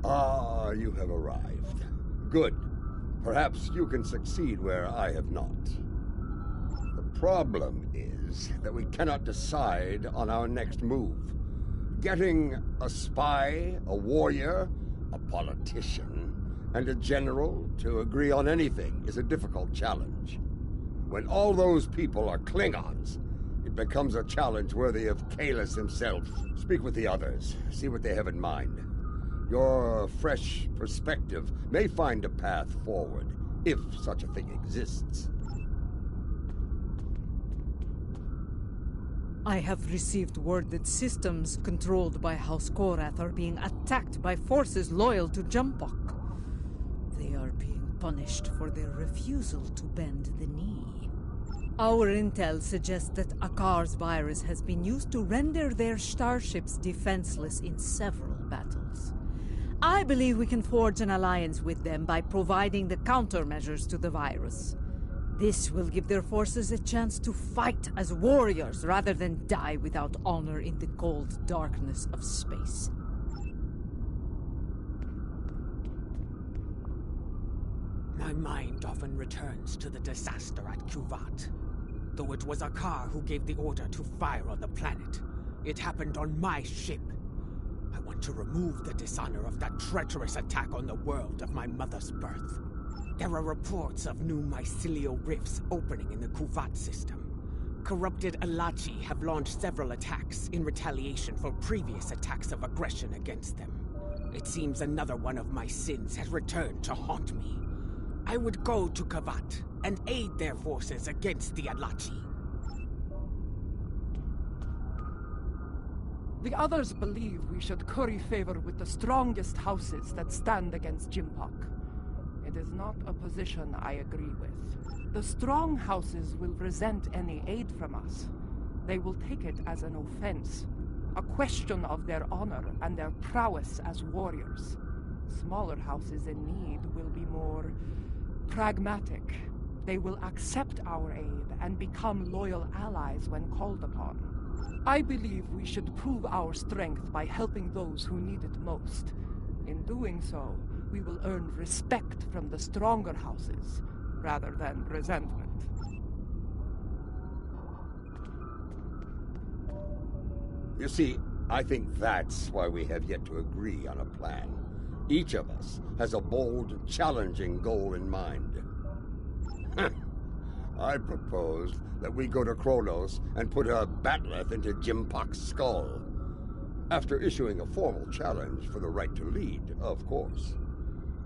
Ah, you have arrived. Good. Perhaps you can succeed where I have not. The problem is that we cannot decide on our next move. Getting a spy, a warrior, a politician, and a general to agree on anything is a difficult challenge. When all those people are Klingons, it becomes a challenge worthy of Kahless himself. Speak with the others, see what they have in mind. Your fresh perspective may find a path forward, if such a thing exists. I have received word that systems controlled by House Korath are being attacked by forces loyal to Jumpok. They are being punished for their refusal to bend the knee. Our intel suggests that Akar's virus has been used to render their starships defenseless in several battles. I believe we can forge an alliance with them by providing the countermeasures to the virus. This will give their forces a chance to fight as warriors rather than die without honor in the cold darkness of space. My mind often returns to the disaster at Kuvat. Though it was Akar who gave the order to fire on the planet, it happened on my ship. I want to remove the dishonor of that treacherous attack on the world of my mother's birth. There are reports of new mycelial rifts opening in the Kuvat system. Corrupted Alachi have launched several attacks in retaliation for previous attacks of aggression against them. It seems another one of my sins has returned to haunt me. I would go to Kuvat and aid their forces against the Alachi. The others believe we should curry favor with the strongest houses that stand against Jimpok. It is not a position I agree with. The strong houses will resent any aid from us. They will take it as an offense, a question of their honor and their prowess as warriors. Smaller houses in need will be more pragmatic. They will accept our aid and become loyal allies when called upon. I believe we should prove our strength by helping those who need it most. In doing so, we will earn respect from the stronger houses, rather than resentment. You see, I think that's why we have yet to agree on a plan. Each of us has a bold, challenging goal in mind. I proposed that we go to Kronos and put a bat'leth into Jimpok's skull. After issuing a formal challenge for the right to lead, of course.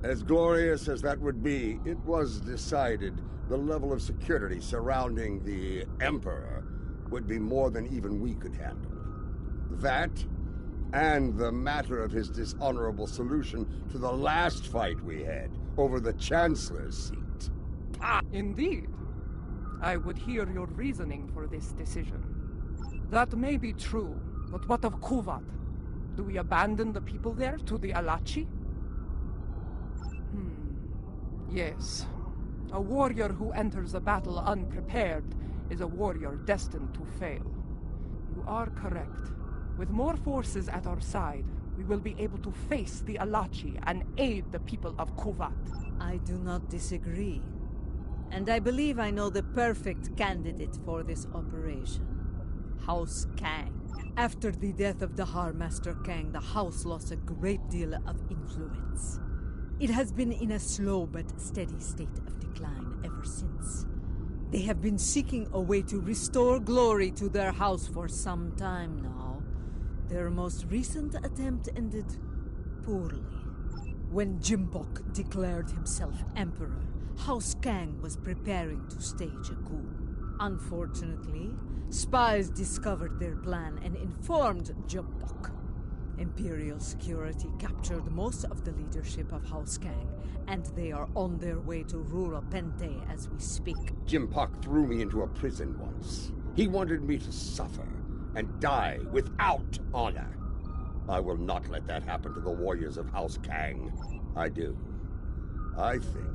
As glorious as that would be, it was decided the level of security surrounding the Emperor would be more than even we could handle. That, and the matter of his dishonorable solution to the last fight we had over the Chancellor's seat. Indeed. I would hear your reasoning for this decision. That may be true, but what of Kuvat? Do we abandon the people there to the Alachi? Yes. A warrior who enters a battle unprepared is a warrior destined to fail. You are correct. With more forces at our side, we will be able to face the Alachi and aid the people of Kuvat. I do not disagree. And I believe I know the perfect candidate for this operation. House Kang. After the death of Dahar Master Kang, the house lost a great deal of influence. It has been in a slow but steady state of decline ever since. They have been seeking a way to restore glory to their house for some time now. Their most recent attempt ended poorly. When Jimpok declared himself emperor, House Kang was preparing to stage a coup. Unfortunately, spies discovered their plan and informed Jimpok. Imperial security captured most of the leadership of House Kang, and they are on their way to rural Pente as we speak. Jimpok threw me into a prison once. He wanted me to suffer and die without honor. I will not let that happen to the warriors of House Kang. I do. I think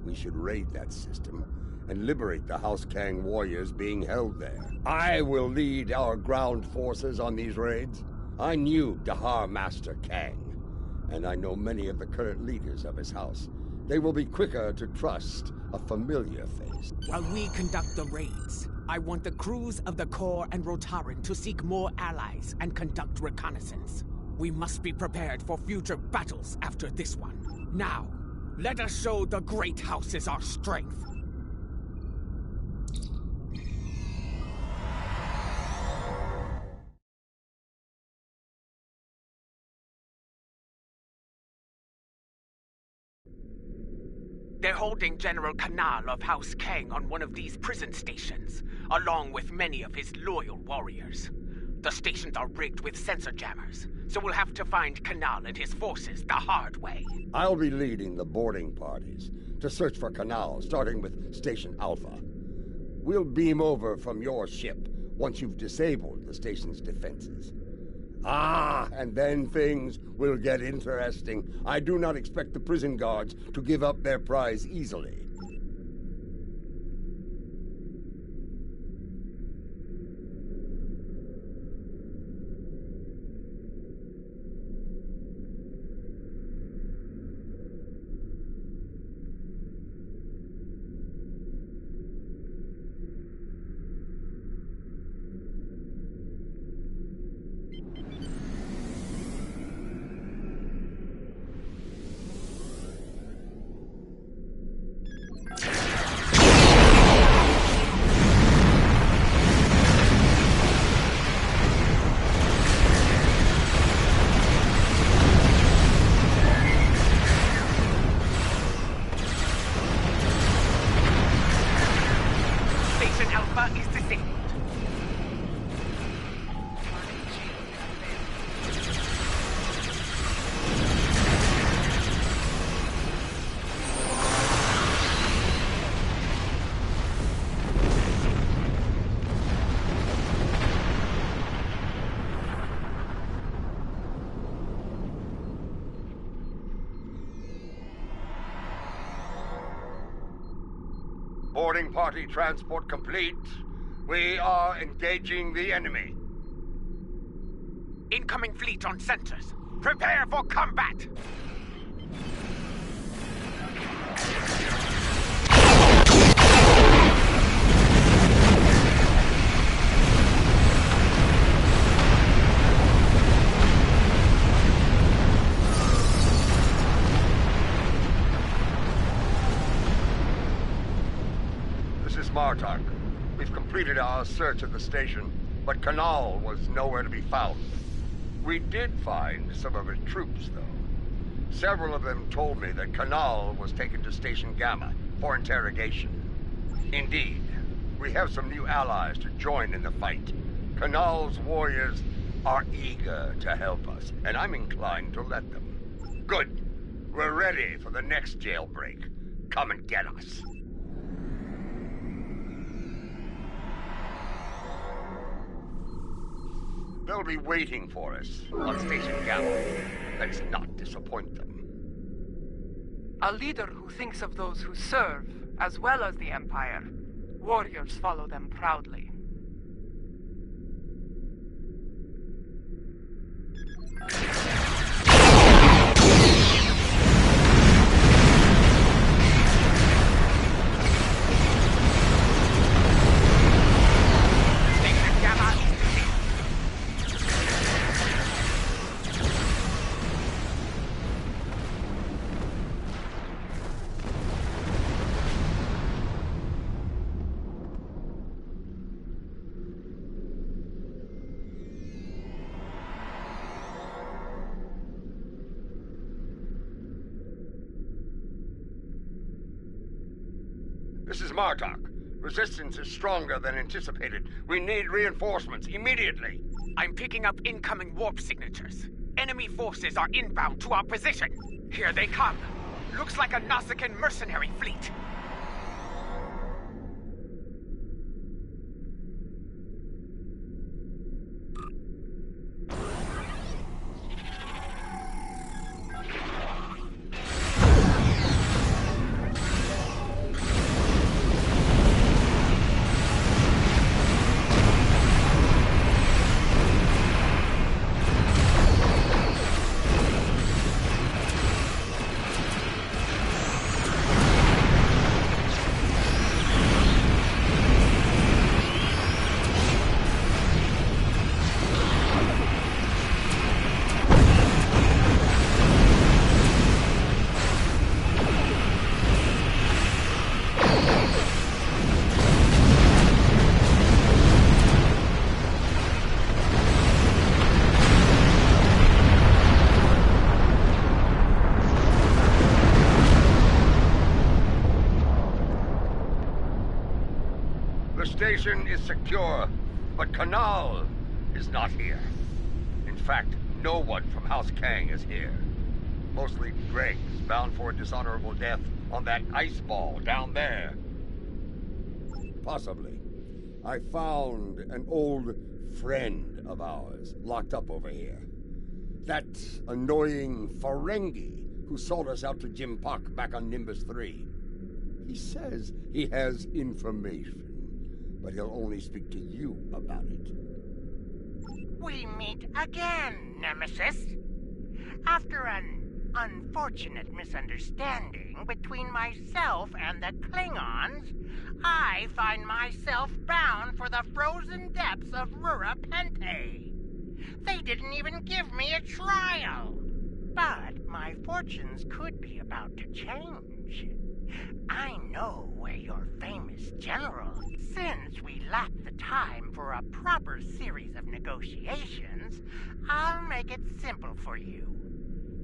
we should raid that system and liberate the House Kang warriors being held there. I will lead our ground forces on these raids. I knew Dahar Master Kang, and I know many of the current leaders of his house. They will be quicker to trust a familiar face. While we conduct the raids, I want the crews of the Corps and Rotaran to seek more allies and conduct reconnaissance. We must be prepared for future battles after this one. Now, let us show the great houses our strength. They're holding General Kanal of House Kang on one of these prison stations, along with many of his loyal warriors. The stations are rigged with sensor jammers, so we'll have to find Kanal and his forces the hard way. I'll be leading the boarding parties to search for Kanal, starting with Station Alpha. We'll beam over from your ship once you've disabled the station's defenses. And then things will get interesting. I do not expect the prison guards to give up their prize easily. Boarding party transport complete. We are engaging the enemy. Incoming fleet on sensors. Prepare for combat! Martok. We've completed our search of the station, but Kanal was nowhere to be found. We did find some of his troops, though. Several of them told me that Kanal was taken to Station Gamma for interrogation. Indeed, we have some new allies to join in the fight. Kanal's warriors are eager to help us, and I'm inclined to let them. Good. We're ready for the next jailbreak. Come and get us. They'll be waiting for us on Station Gamma. Let's not disappoint them. A leader who thinks of those who serve, as well as the Empire. Warriors follow them proudly. This is Martok. Resistance is stronger than anticipated. We need reinforcements immediately. I'm picking up incoming warp signatures. Enemy forces are inbound to our position. Here they come. Looks like a Nausicaan mercenary fleet. position is secure, but Kanal is not here. In fact, no one from House Kang is here. Mostly Dregs, bound for a dishonorable death on that ice ball down there. Possibly. I found an old friend of ours locked up over here. That annoying Ferengi who sold us out to Jim Pak back on Nimbus 3. He says he has information, but he'll only speak to you about it. We meet again, Nemesis. After an unfortunate misunderstanding between myself and the Klingons, I find myself bound for the frozen depths of Rura Pente. They didn't even give me a trial. But my fortunes could be about to change. I know where your famous general, since we lack the time for a proper series of negotiations, I'll make it simple for you.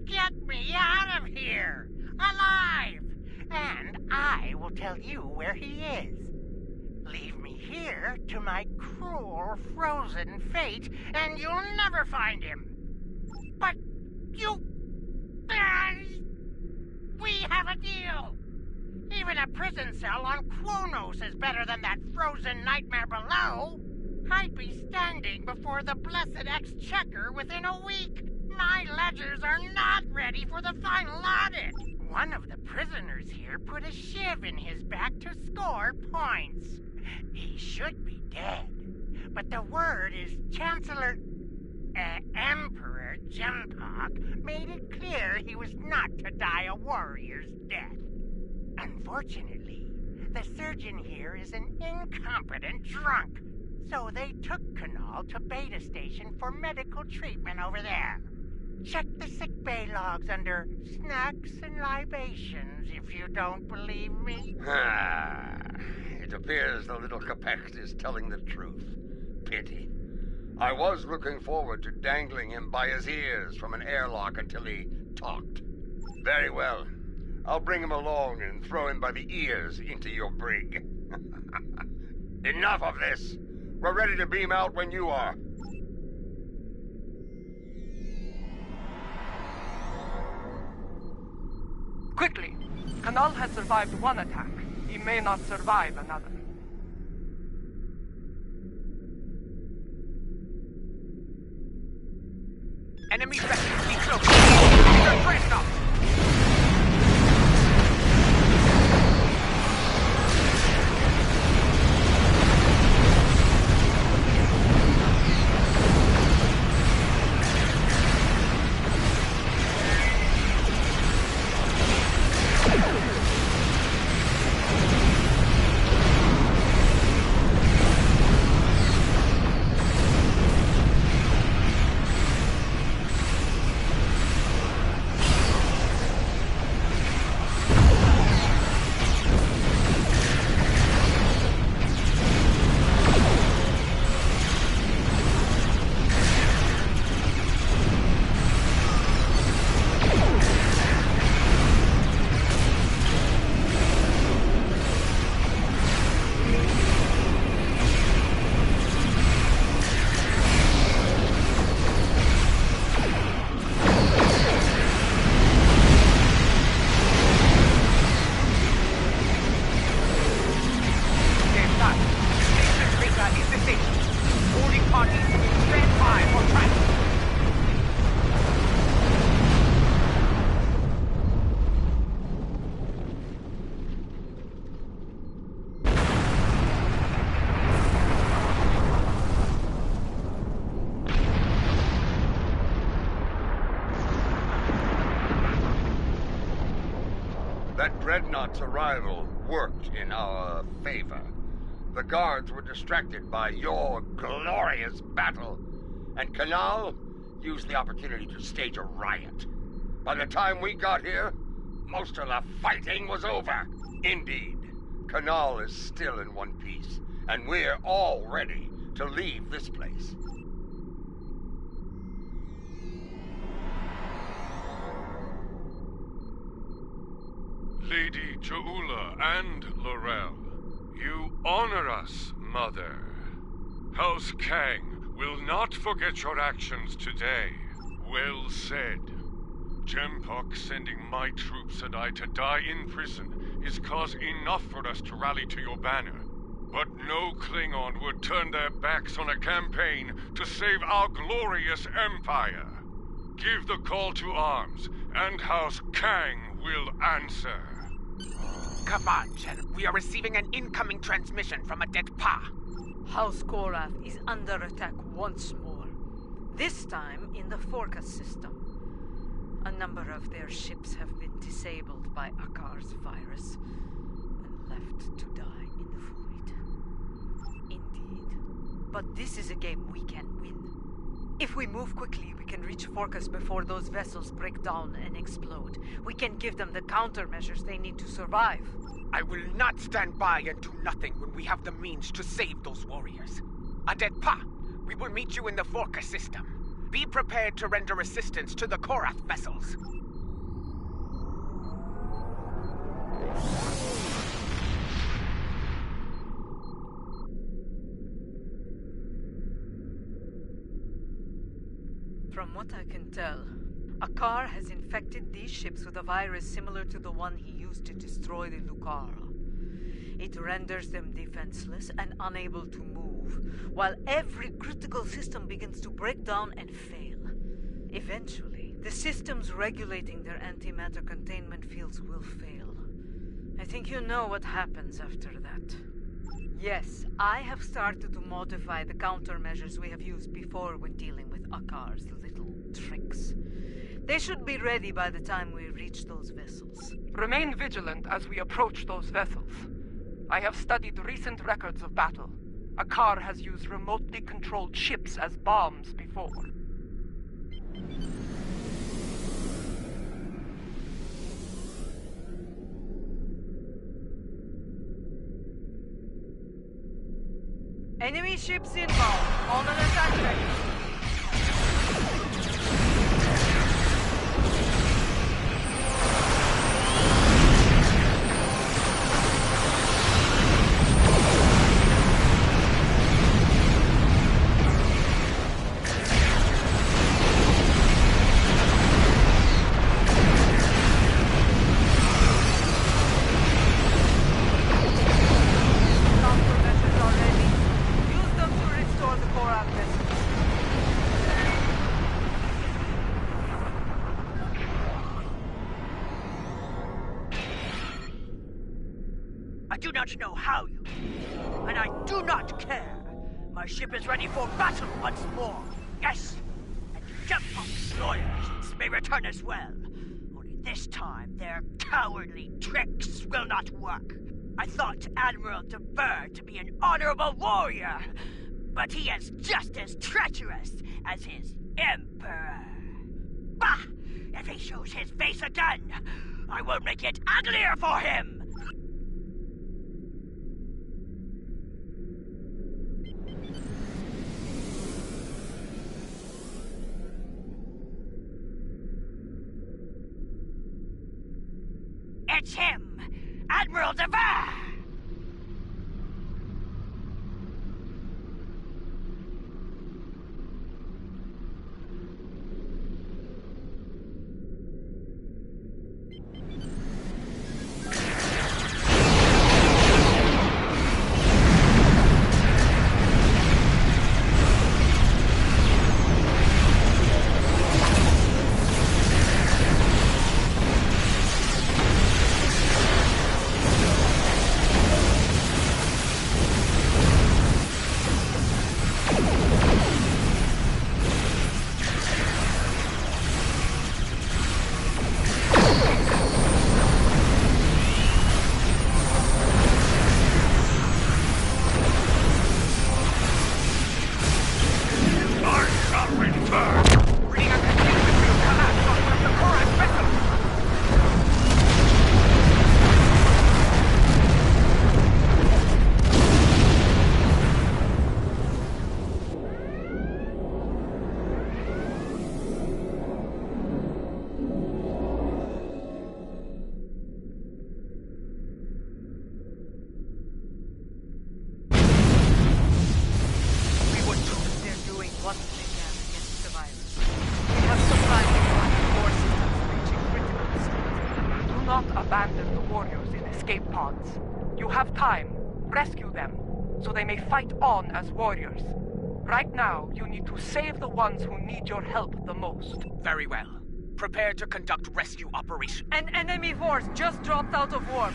Get me out of here, alive, and I will tell you where he is. Leave me here to my cruel, frozen fate, and you'll never find him. But you... we have a deal. Even a prison cell on Kronos is better than that frozen nightmare below. I'd be standing before the blessed Exchequer within a week. My ledgers are not ready for the final audit. One of the prisoners here put a shiv in his back to score points. He should be dead. But the word is Emperor Jempak made it clear he was not to die a warrior's death. Unfortunately, the surgeon here is an incompetent drunk, so they took Kanal to Beta Station for medical treatment over there. Check the sickbay logs under snacks and libations if you don't believe me. It appears the little Capect is telling the truth. Pity. I was looking forward to dangling him by his ears from an airlock until he talked. Very well. I'll bring him along and throw him by the ears into your brig. Enough of this. We're ready to beam out when you are. Quickly! Kanal has survived one attack. He may not survive another. Enemy vessels be close. You're pressed up. That dreadnought's arrival worked in our favor. The guards were distracted by your glorious battle, and Kanal used the opportunity to stage a riot. By the time we got here, most of the fighting was over. Indeed, Kanal is still in one piece, and we're all ready to leave this place. Lady Joula and Laurel, you honor us Mother. House Kang will not forget your actions today. Well said. Jempok sending my troops and I to die in prison is cause enough for us to rally to your banner. But no Klingon would turn their backs on a campaign to save our glorious empire. Give the call to arms, and House Kang will answer. Kavad, we are receiving an incoming transmission from a dead Pa. House Korath is under attack once more. This time in the Forcas system. A number of their ships have been disabled by Akar's virus and left to die in the void. Indeed. But this is a game we can win. If we move quickly, we can reach Forcas before those vessels break down and explode. We can give them the countermeasures they need to survive. I will not stand by and do nothing when we have the means to save those warriors. Adetpa, we will meet you in the Forcas system. Be prepared to render assistance to the Korath vessels. From what I can tell, Akar has infected these ships with a virus similar to the one he used to destroy the Lucara. It renders them defenseless and unable to move, while every critical system begins to break down and fail. Eventually, the systems regulating their antimatter containment fields will fail. I think you know what happens after that. Yes, I have started to modify the countermeasures we have used before when dealing with Akar's little tricks. They should be ready by the time we reach those vessels. Remain vigilant as we approach those vessels. I have studied recent records of battle. Akar has used remotely controlled ships as bombs before. Enemy ships inbound. On an attack ready. I do not know how you did it, and I do not care. My ship is ready for battle once more. Yes, and Jempok's loyalists may return as well. Only this time, their cowardly tricks will not work. I thought Admiral DeVere to be an honorable warrior, but he is just as treacherous as his Emperor. Bah! If he shows his face again, I will make it uglier for him! It's him! Admiral DeVere! pods. You have time. Rescue them, so they may fight on as warriors. Right now, you need to save the ones who need your help the most. Very well. Prepare to conduct rescue operation. An enemy force just dropped out of warp.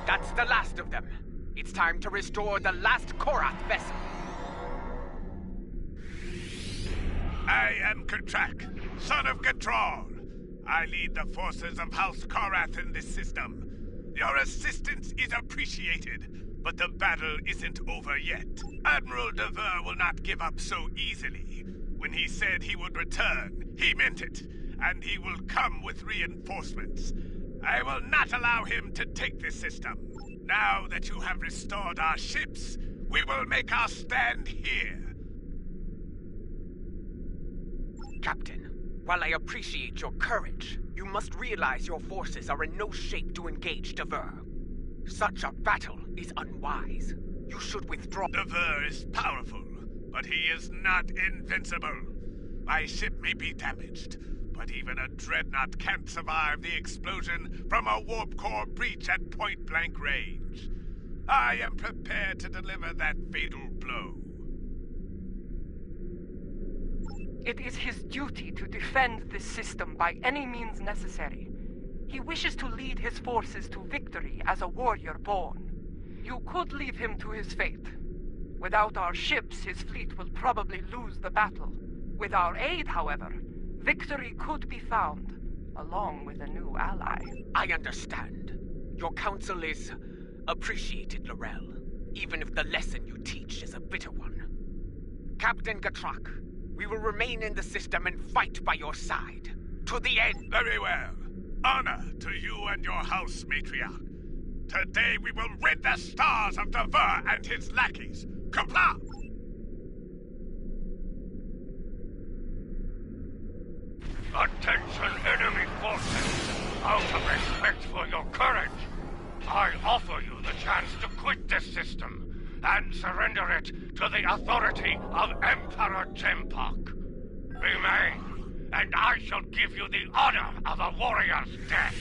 That's the last of them. It's time to restore the last Korath vessel. I am Kertrak, son of Gatral. I lead the forces of House Korath in this system. Your assistance is appreciated, but the battle isn't over yet. Admiral Dever will not give up so easily. When he said he would return, he meant it, and he will come with reinforcements. I will not allow him to take this system. Now that you have restored our ships, we will make our stand here. Captain, while I appreciate your courage, you must realize your forces are in no shape to engage Dever. Such a battle is unwise. You should withdraw. Dever is powerful, but he is not invincible. My ship may be damaged, but even a dreadnought can't survive the explosion from a warp core breach at point-blank range. I am prepared to deliver that fatal blow. It is his duty to defend this system by any means necessary. He wishes to lead his forces to victory as a warrior born. You could leave him to his fate. Without our ships, his fleet will probably lose the battle. With our aid, however, victory could be found, along with a new ally. I understand. Your counsel is appreciated, Laurel, even if the lesson you teach is a bitter one. Captain Gatrak, we will remain in the system and fight by your side, to the end. Very well. Honor to you and your house, matriarch. Today we will rid the stars of Dever and his lackeys. Kapla! Attention, enemy forces! Out of respect for your courage, I offer you the chance to quit this system and surrender it to the authority of Emperor Jempok. Remain, and I shall give you the honor of a warrior's death.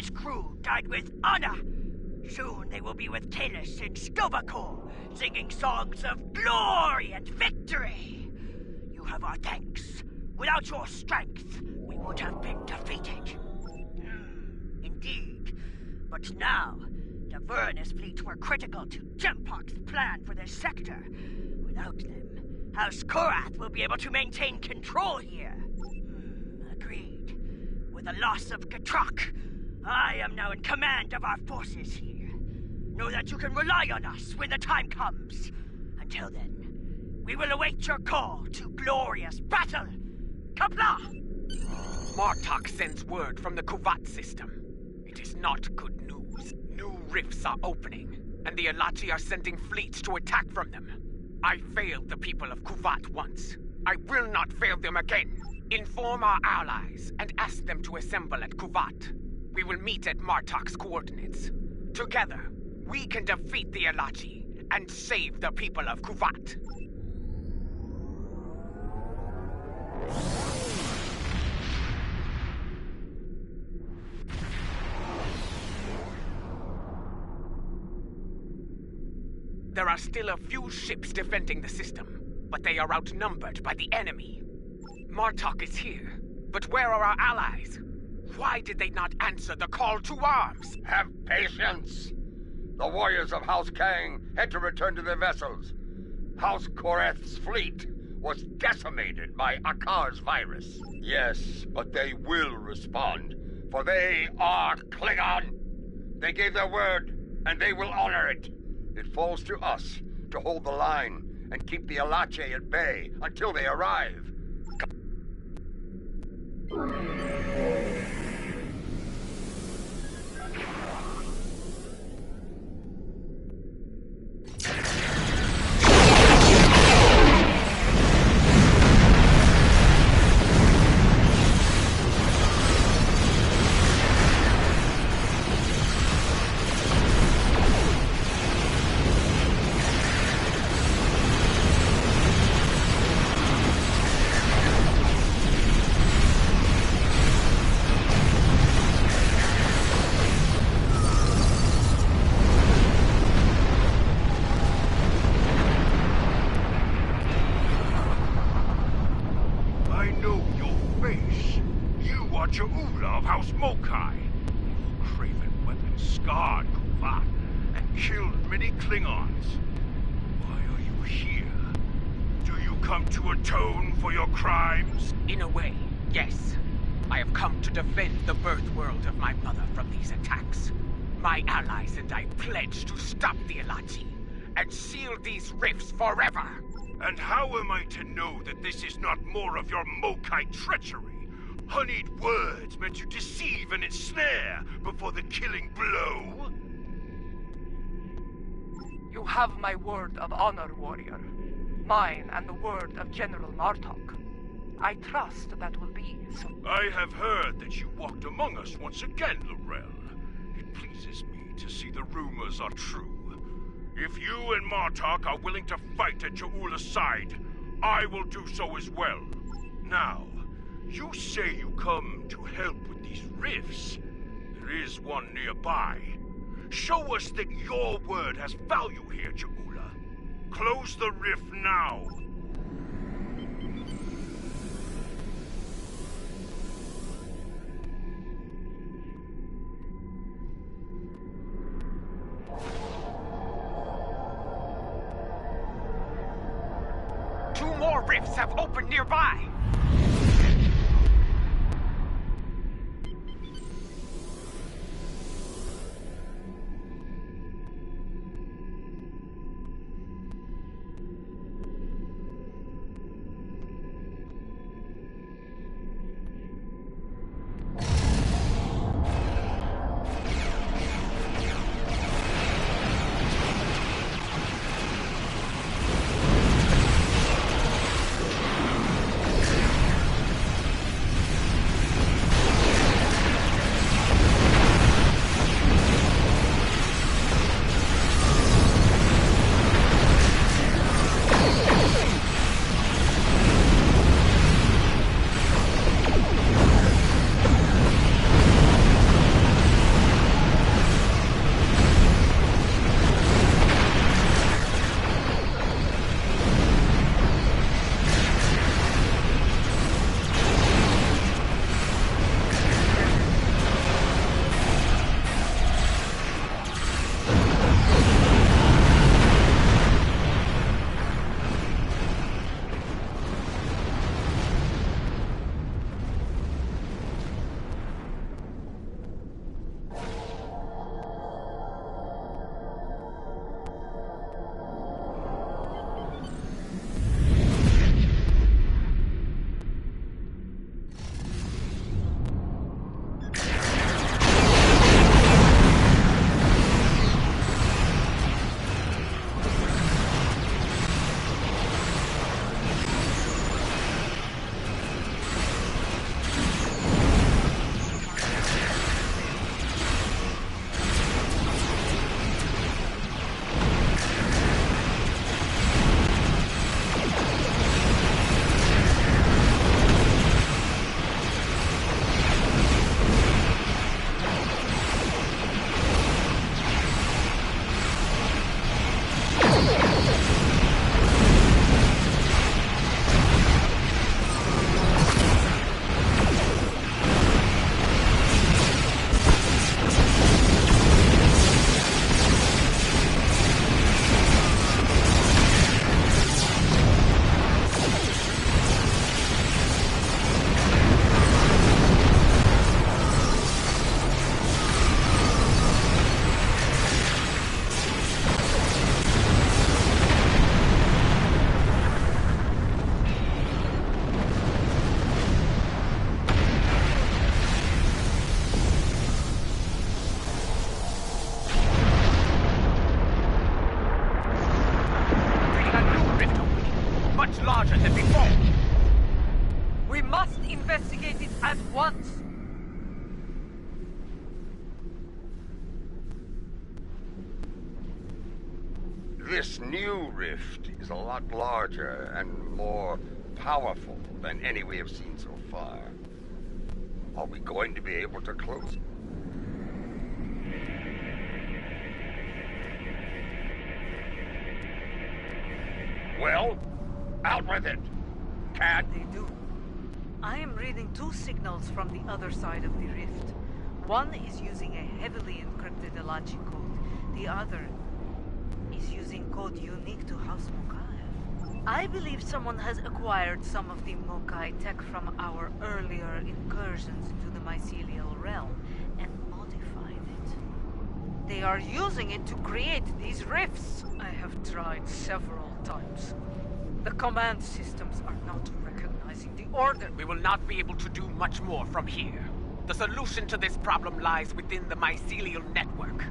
his crew died with honor. Soon they will be with Talis and Stovako, singing songs of glory and victory. You have our thanks. Without your strength, we would have been defeated. Indeed. But now, the Vernus fleet were critical to Gempok's plan for this sector. Without them, House Korath will be able to maintain control here. Agreed. With the loss of Gatrok, I am now in command of our forces here. Know that you can rely on us when the time comes. Until then, we will await your call to glorious battle. Kapla! Martok sends word from the Kuvat system. It is not good news. New rifts are opening, and the Alachi are sending fleets to attack from them. I failed the people of Kuvat once. I will not fail them again. Inform our allies and ask them to assemble at Kuvat. We will meet at Martok's coordinates. Together, we can defeat the Alachi and save the people of Kuvat. There are still a few ships defending the system, but they are outnumbered by the enemy. Martok is here, but where are our allies? Why did they not answer the call to arms? Have patience! The warriors of House Kang had to return to their vessels. House Korath's fleet was decimated by Akar's virus. Yes, but they will respond, for they are Klingon. They gave their word, and they will honor it. It falls to us to hold the line and keep the Alache at bay until they arrive. Ja'ula of House Mokai. Craven weapon scarred Kuvat and killed many Klingons. Why are you here? Do you come to atone for your crimes? In a way, yes. I have come to defend the birth world of my mother from these attacks. My allies and I pledge to stop the Alachi and seal these rifts forever. And how am I to know that this is not more of your Mokai treachery? Honeyed words meant to deceive and ensnare before the killing blow? You have my word of honor, warrior. Mine and the word of General Martok. I trust that will be so. I have heard that you walked among us once again, Laurel. It pleases me to see the rumors are true. If you and Martok are willing to fight at Ja'ula's side, I will do so as well. Now, you say you come to help with these rifts. There is one nearby. Show us that your word has value here, Ja'ula. Close the rift now. Two more rifts have opened nearby. larger than before. We must investigate it at once. This new rift is a lot larger and more powerful than any we have seen so far. Are we going to be able to close it? Well, out with it, Cat. They do. I am reading two signals from the other side of the rift. One is using a heavily encrypted Alachi code. The other is using code unique to House Mokai. I believe someone has acquired some of the Mokai tech from our earlier incursions into the mycelial realm and modified it. They are using it to create these rifts. I have tried several times. The command systems are not recognizing the order. We will not be able to do much more from here. The solution to this problem lies within the mycelial network.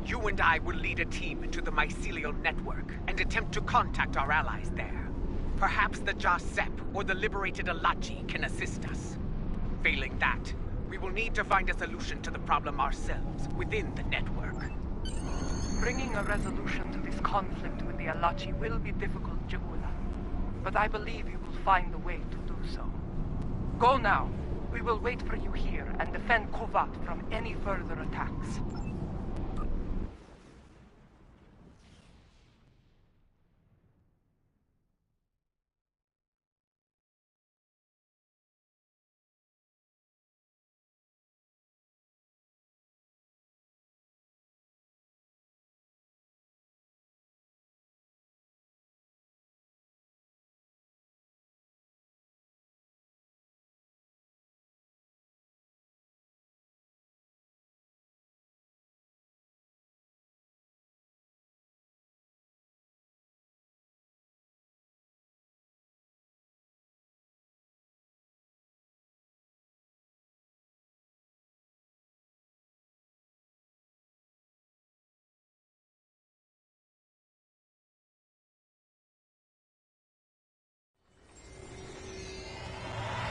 You and I will lead a team into the mycelial network and attempt to contact our allies there. Perhaps the Jasep or the liberated Alachi can assist us. Failing that, we will need to find a solution to the problem ourselves within the network. Bringing a resolution to this conflict with the Alachi will be difficult, Jahula. But I believe you will find a way to do so. Go now. We will wait for you here and defend Kovat from any further attacks.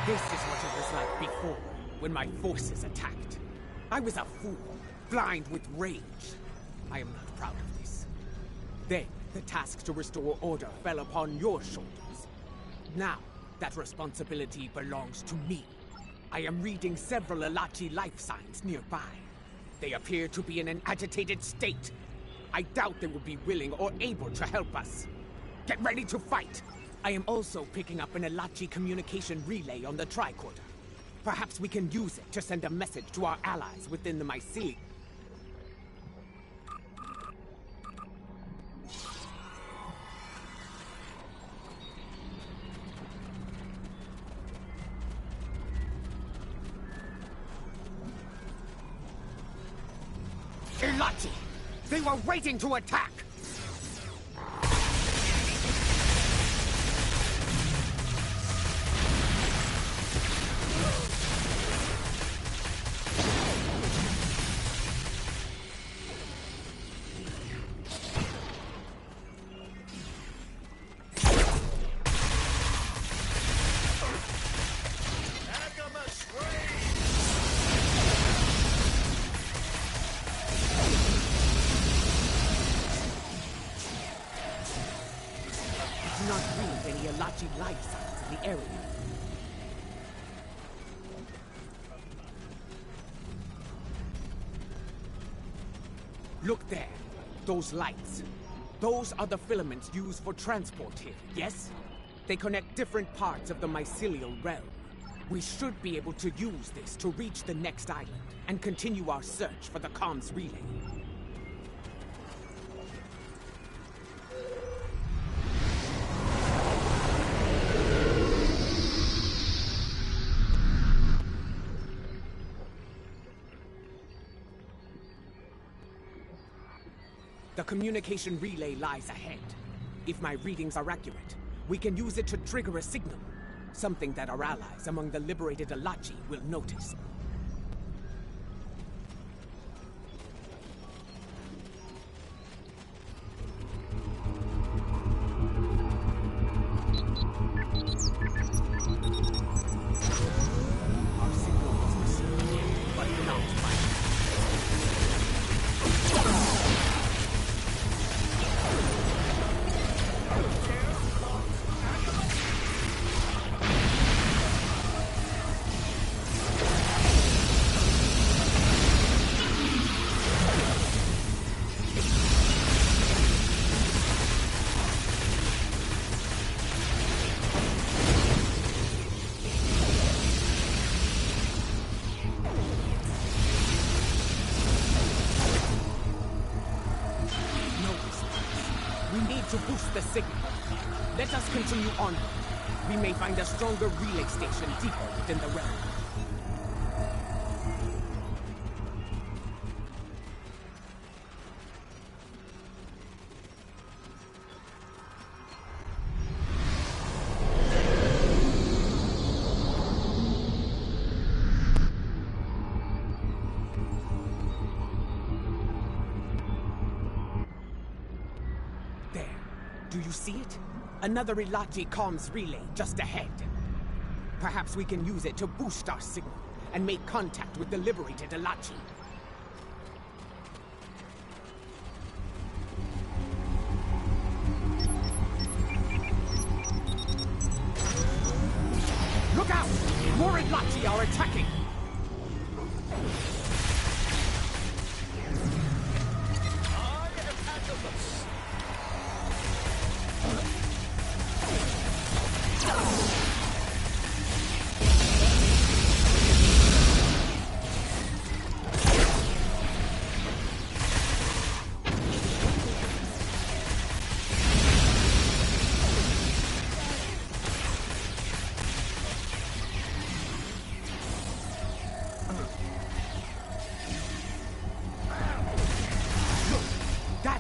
This is what it was like before, when my forces attacked. I was a fool, blind with rage. I am not proud of this. Then, the task to restore order fell upon your shoulders. Now, that responsibility belongs to me. I am reading several Alachi life signs nearby. They appear to be in an agitated state. I doubt they will be willing or able to help us. Get ready to fight! I am also picking up an Alachi communication relay on the tricorder. Perhaps we can use it to send a message to our allies within the mycelium. Alachi! They were waiting to attack! Not read any Alachi life signs in the area. Look there. Those lights. Those are the filaments used for transport here, yes? They connect different parts of the mycelial realm. We should be able to use this to reach the next island and continue our search for the comms relay. The communication relay lies ahead. If my readings are accurate, we can use it to trigger a signal. Something that our allies among the liberated Alachi will notice. to boost the signal. Let us continue onward. We may find a stronger relay station deeper within the realm. Do you see it? Another Ilachi comms relay just ahead. Perhaps we can use it to boost our signal and make contact with the liberated Ilachi. Look out! More Ilachi are attacking!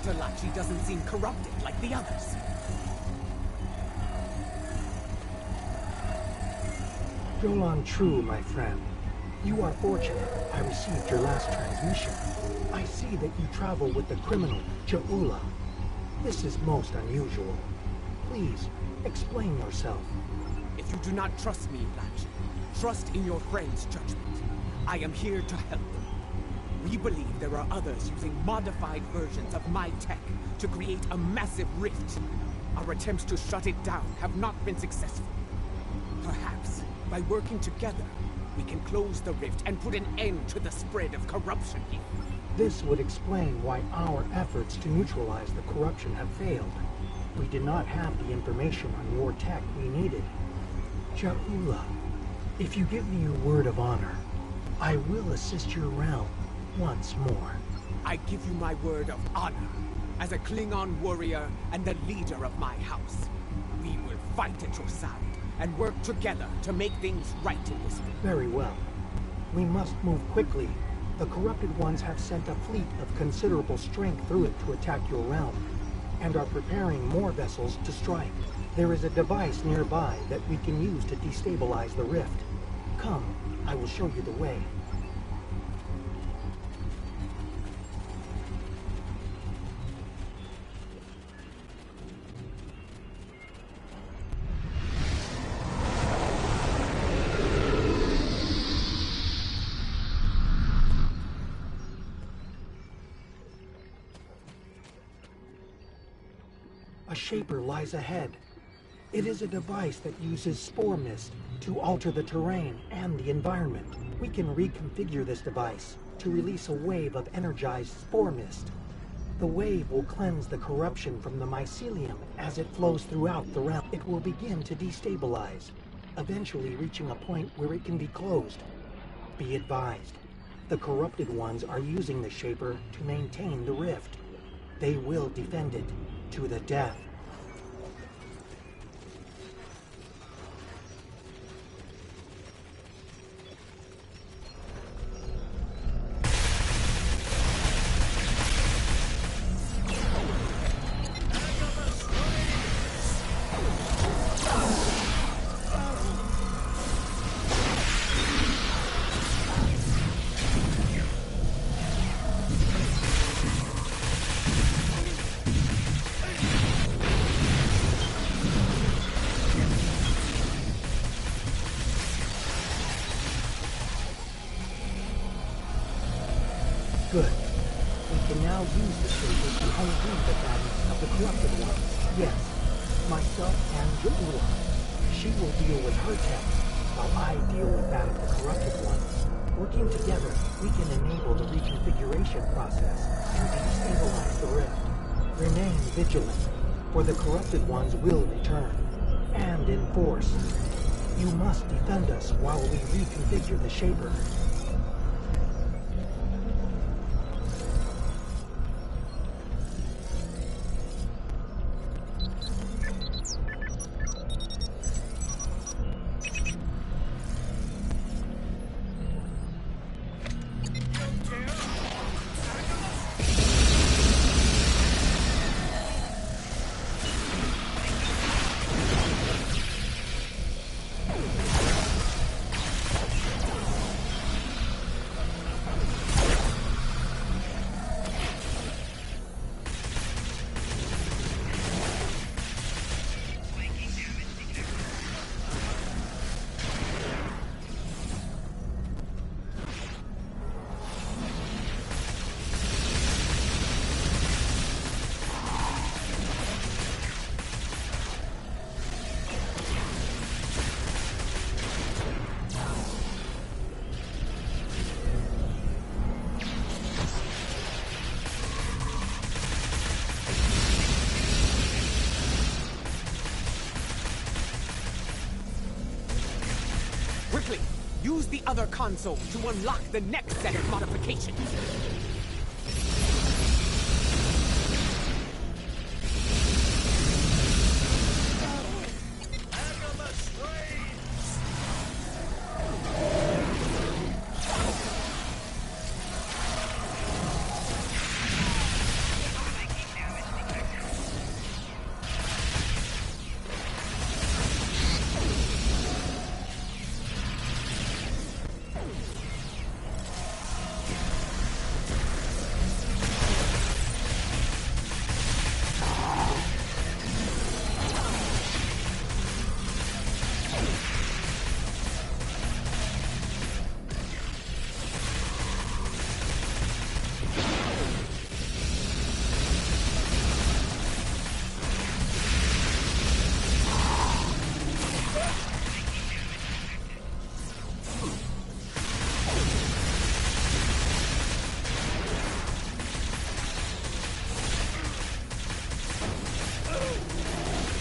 Ilachi doesn't seem corrupted like the others. Go on true, my friend. You are fortunate I received your last transmission. I see that you travel with the criminal, Ja'ula. This is most unusual. Please, explain yourself. If you do not trust me, Ilachi, trust in your friend's judgment. I am here to help. We believe there are others using modified versions of my tech to create a massive rift. Our attempts to shut it down have not been successful. Perhaps, by working together, we can close the rift and put an end to the spread of corruption here. This would explain why our efforts to neutralize the corruption have failed. We did not have the information on your tech we needed. Ja'ula, if you give me your word of honor, I will assist your realm once more. I give you my word of honor. As a Klingon warrior and the leader of my house, we will fight at your side and work together to make things right in this world. Very well. We must move quickly. The corrupted ones have sent a fleet of considerable strength through it to attack your realm, and are preparing more vessels to strike. There is a device nearby that we can use to destabilize the rift. Come, I will show you the way. A shaper lies ahead. It is a device that uses spore mist to alter the terrain and the environment. We can reconfigure this device to release a wave of energized spore mist. The wave will cleanse the corruption from the mycelium as it flows throughout the realm. It will begin to destabilize, eventually reaching a point where it can be closed. Be advised, the corrupted ones are using the shaper to maintain the rift. They will defend it to the death. Good. We can now use the shaper to undo the bodies of the corrupted ones. Yes, myself and Ja'ula. She will deal with her tech, while I deal with that of the corrupted ones. Working together, we can enable the reconfiguration process and destabilize the rift. Remain vigilant, for the corrupted ones will return, and in force. You must defend us while we reconfigure the shaper. the other console to unlock the next set of modifications.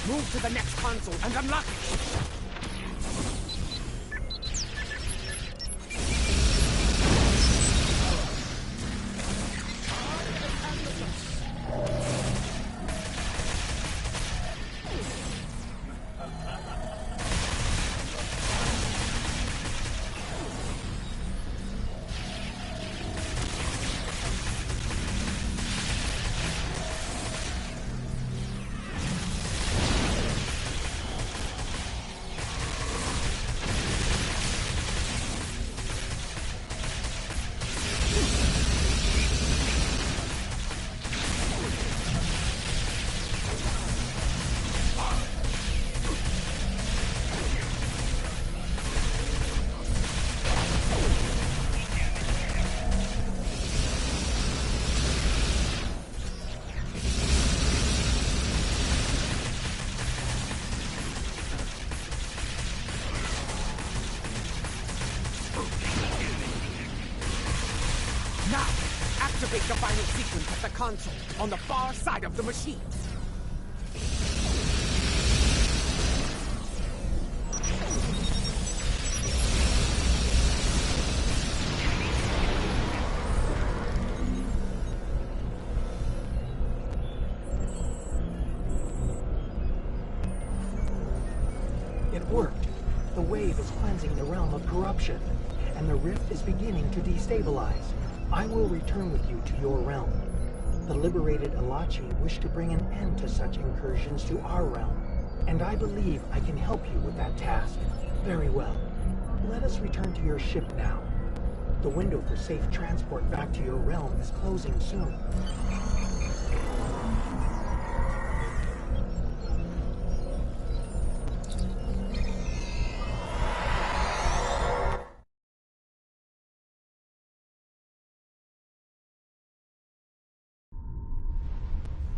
Move to the next console and unlock it! Now, activate the final sequence at the console on the far side of the machine. It worked. The wave is cleansing the realm of corruption, and the rift is beginning to destabilize. I will return with you to your realm. The liberated Alachi wish to bring an end to such incursions to our realm, and I believe I can help you with that task. Very well. Let us return to your ship now. The window for safe transport back to your realm is closing soon.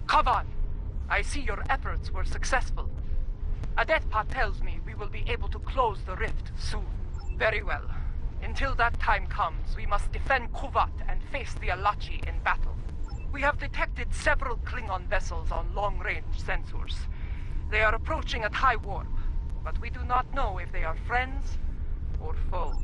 Kavan, I see your efforts were successful. Adetpa tells me we will be able to close the rift soon. Very well. Until that time comes, we must defend Kuvat and face the Alachi in battle. We have detected several Klingon vessels on long-range sensors. They are approaching at high warp, but we do not know if they are friends or foes.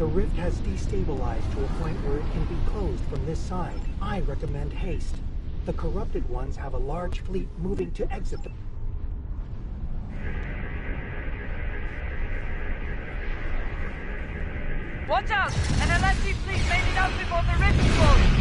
The rift has destabilized to a point where it can be closed from this side. I recommend haste. The corrupted ones have a large fleet moving to exit the... Watch out! An LSD fleet made it out before the rift closed!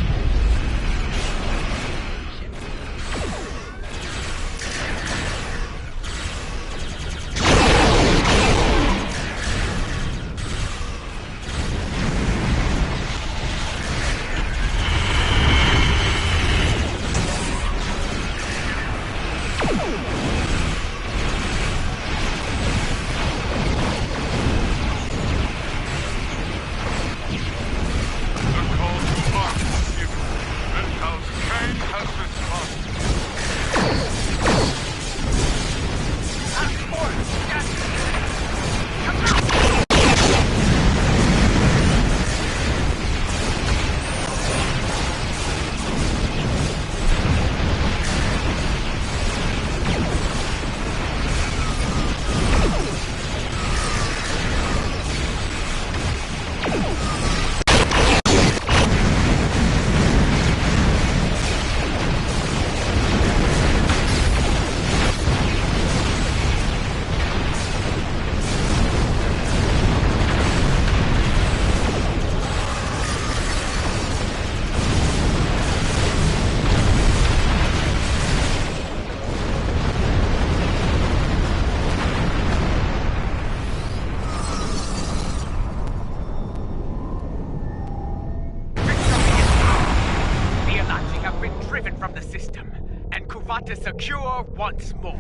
To secure once more.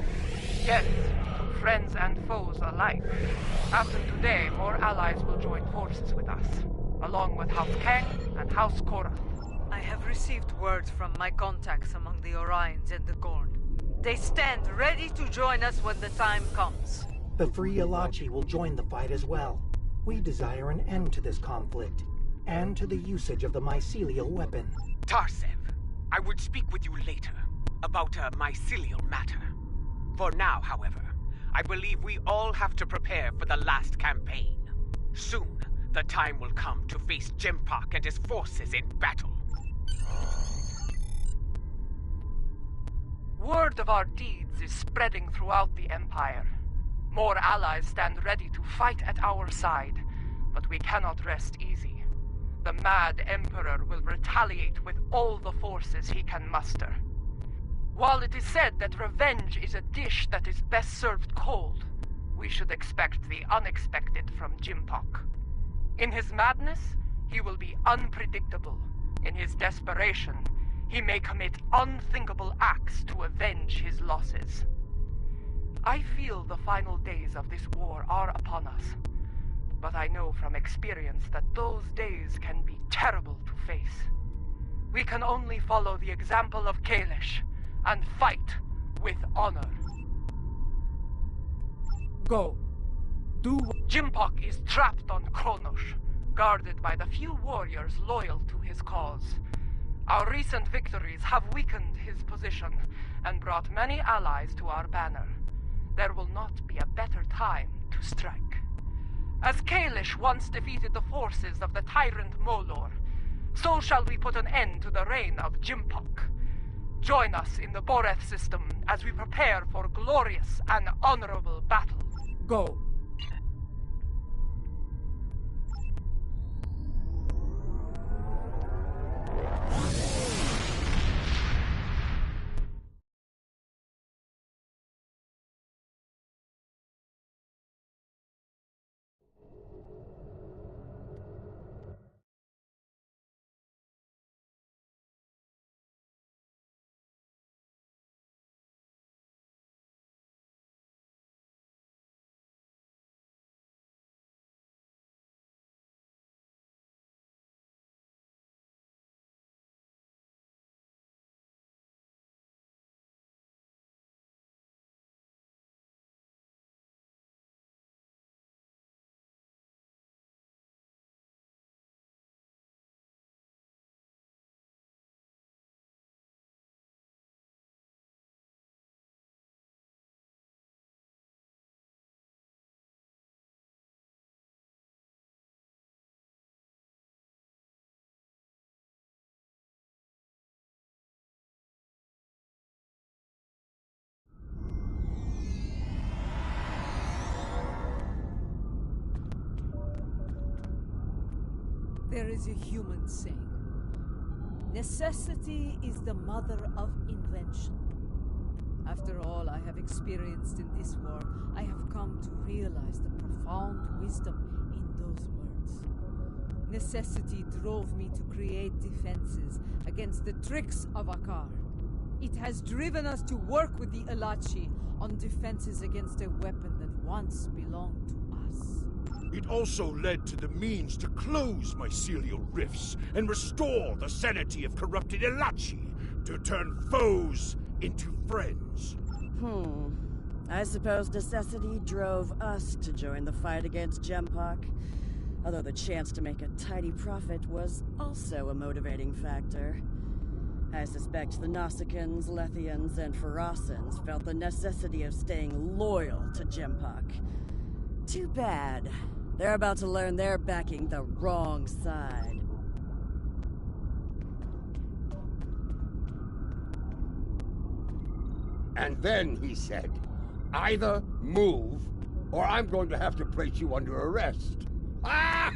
Yes, to friends and foes alike. After today, more allies will join forces with us, along with House Kang and House Korath. I have received word from my contacts among the Orions and the Gorn. They stand ready to join us when the time comes. The Free Elachi will join the fight as well. We desire an end to this conflict, and to the usage of the mycelial weapon. Tarsev, I would speak with you later about a mycelial matter. For now, however, I believe we all have to prepare for the last campaign. Soon, the time will come to face Jimpak and his forces in battle. Word of our deeds is spreading throughout the Empire. More allies stand ready to fight at our side, but we cannot rest easy. The Mad Emperor will retaliate with all the forces he can muster. While it is said that revenge is a dish that is best served cold, we should expect the unexpected from Jimpak. In his madness, he will be unpredictable. In his desperation, he may commit unthinkable acts to avenge his losses. I feel the final days of this war are upon us, but I know from experience that those days can be terrible to face. We can only follow the example of Kalish and fight with honor. Go. Jimpak is trapped on Kronosh, guarded by the few warriors loyal to his cause. Our recent victories have weakened his position and brought many allies to our banner. There will not be a better time to strike. As Kalish once defeated the forces of the tyrant Molor, so shall we put an end to the reign of Jimpak. Join us in the Boreth system as we prepare for glorious and honorable battle. Go. There is a human saying, necessity is the mother of invention. After all I have experienced in this war, I have come to realize the profound wisdom in those words. Necessity drove me to create defenses against the tricks of Akar. It has driven us to work with the Alachi on defenses against a weapon that once belonged to us. It also led to the means to close mycelial rifts and restore the sanity of corrupted Elachi, to turn foes into friends. I suppose necessity drove us to join the fight against Jempok. Although the chance to make a tidy profit was also a motivating factor. I suspect the Nausicaans, Lethians, and Ferocans felt the necessity of staying loyal to Jempok. Too bad. They're about to learn they're backing the wrong side. And then he said, either move, or I'm going to have to place you under arrest. Ah!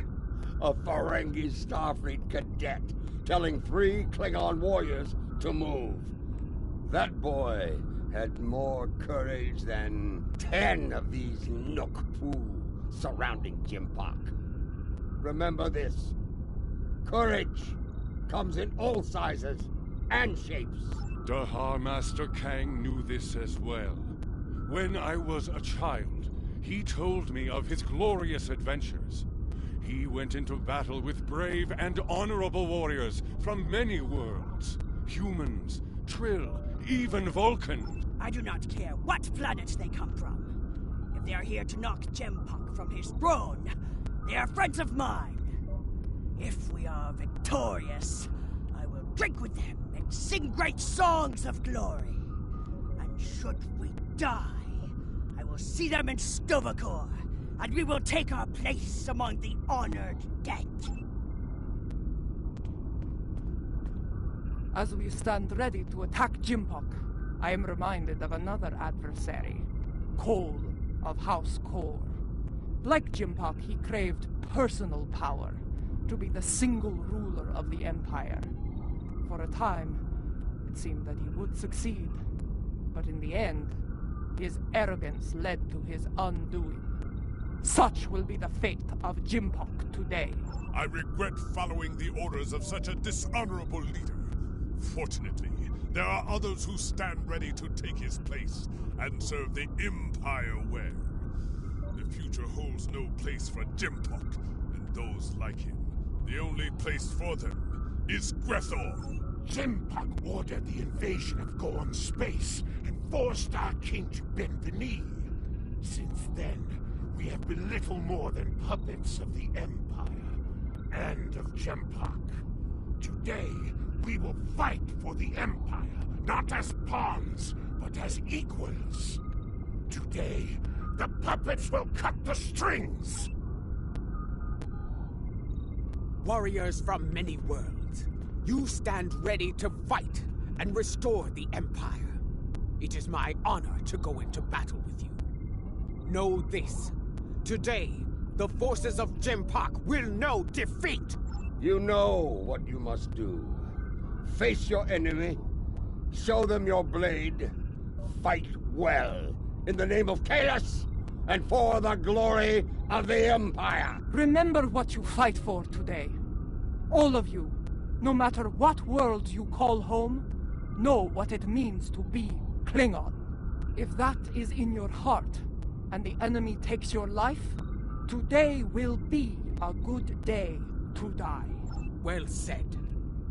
A Ferengi Starfleet cadet telling 3 Klingon warriors to move. That boy had more courage than 10 of these Nukpu surrounding Jempok. Remember this. Courage comes in all sizes and shapes. Dahar Master Kang knew this as well. When I was a child, he told me of his glorious adventures. He went into battle with brave and honorable warriors from many worlds. Humans, Trill, even Vulcans. I do not care what planet they come from. If they are here to knock Jempok from his throne, they are friends of mine. If we are victorious, I will drink with them and sing great songs of glory. And should we die, I will see them in Stovacor, and we will take our place among the honored dead. As we stand ready to attack Jempok, I am reminded of another adversary, Cole of House Kor. Like Jempok, he craved personal power, to be the single ruler of the Empire. For a time, it seemed that he would succeed, but in the end, his arrogance led to his undoing. Such will be the fate of Jempok today. I regret following the orders of such a dishonorable leader. Fortunately, there are others who stand ready to take his place and serve the Empire well. The future holds no place for Jempok and those like him. The only place for them is Grethor. Jempok ordered the invasion of Gorn space and forced our king to bend the knee. Since then, we have been little more than puppets of the Empire and of Jempok. Today, we will fight for the Empire, not as pawns, but as equals. Today, the puppets will cut the strings! Warriors from many worlds, you stand ready to fight and restore the Empire. It is my honor to go into battle with you. Know this. Today, the forces of Jempok will know defeat! You know what you must do. Face your enemy, show them your blade, fight well, in the name of Kalis, and for the glory of the Empire! Remember what you fight for today. All of you, no matter what world you call home, know what it means to be Klingon. If that is in your heart, and the enemy takes your life, today will be a good day to die. Well said.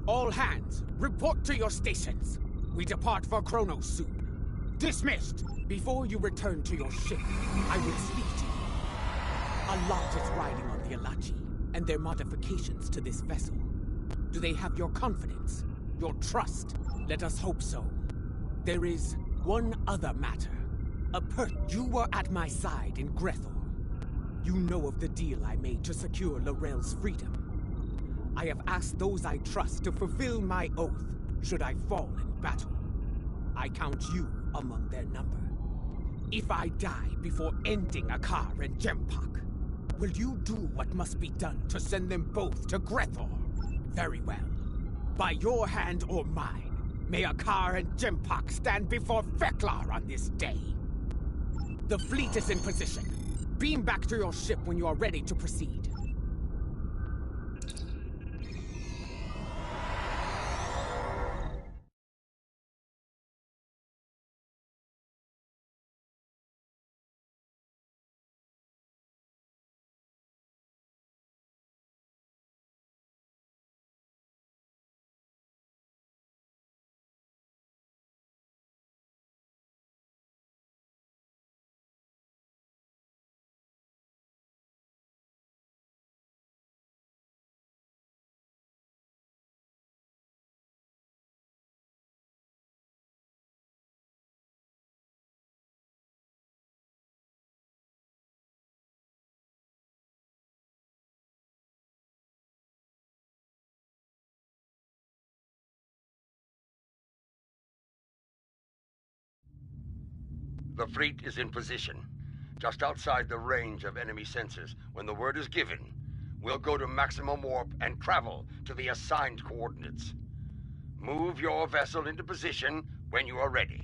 All hands, report to your stations. We depart for Kronos soon. Dismissed. Before you return to your ship, I will speak to you. A lot is riding on the Alachi, and their modifications to this vessel. Do they have your confidence? Your trust? Let us hope so. There is one other matter. You were at my side in Grethor. You know of the deal I made to secure Lorel's freedom. I have asked those I trust to fulfill my oath, should I fall in battle. I count you among their number. If I die before ending Akar and Jempok, Will you do what must be done to send them both to Grethor? Very well. By your hand or mine, may Akar and Jempok stand before Feklar on this day. The fleet is in position. Beam back to your ship when you are ready to proceed. The fleet is in position, just outside the range of enemy sensors. When the word is given, we'll go to maximum warp and travel to the assigned coordinates. Move your vessel into position when you are ready.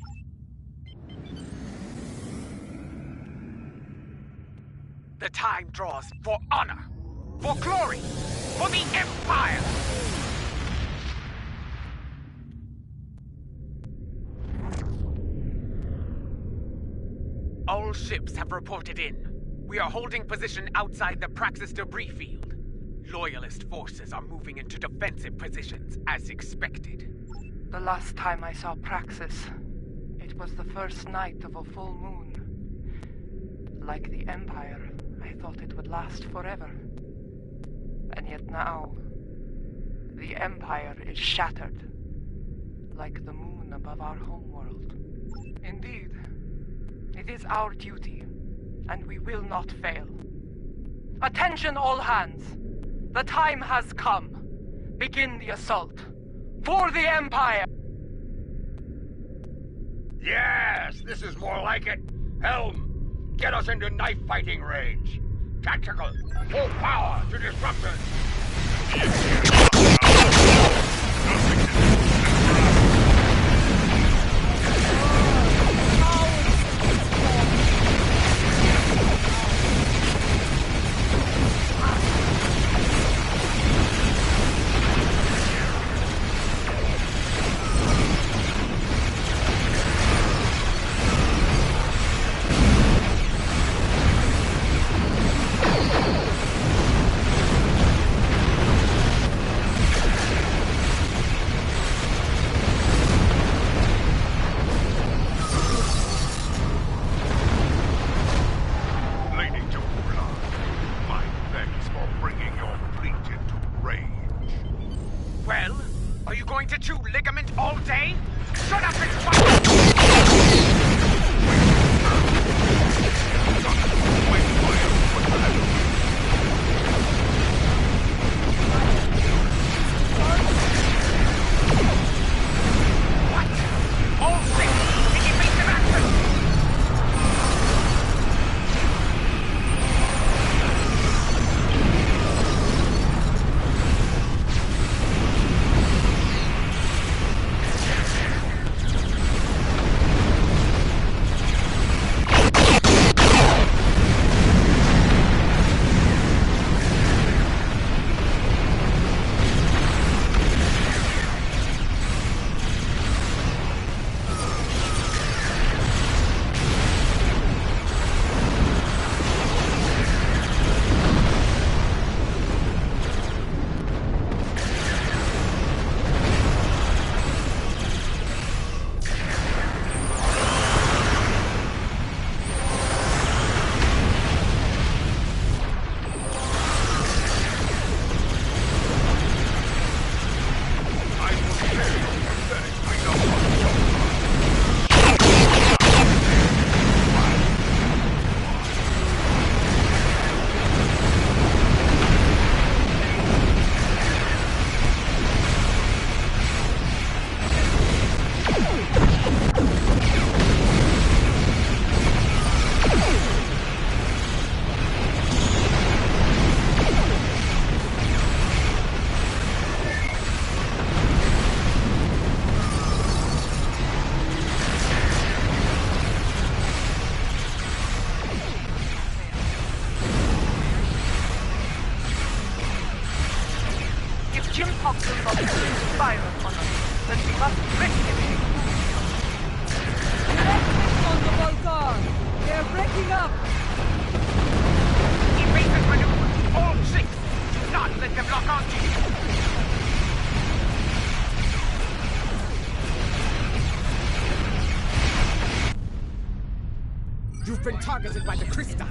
The time draws for honor, for glory, for the Empire! All ships have reported in. We are holding position outside the Praxis debris field. Loyalist forces are moving into defensive positions, as expected. The last time I saw Praxis, it was the first night of a full moon. Like the Empire, I thought it would last forever. And yet now, the Empire is shattered, like the moon above our homeworld. Indeed, it is our duty, and we will not fail. Attention all hands! The time has come. Begin the assault. For the Empire! Yes, this is more like it. Helm, get us into knife fighting range. Tactical, full power to disruptors. Jimpock will not fire upon us, then we must risk it. Directions on the Volcar! They're breaking up! Evasive maneuver! All ships! Do not let them lock onto you! You've been targeted by the Krista.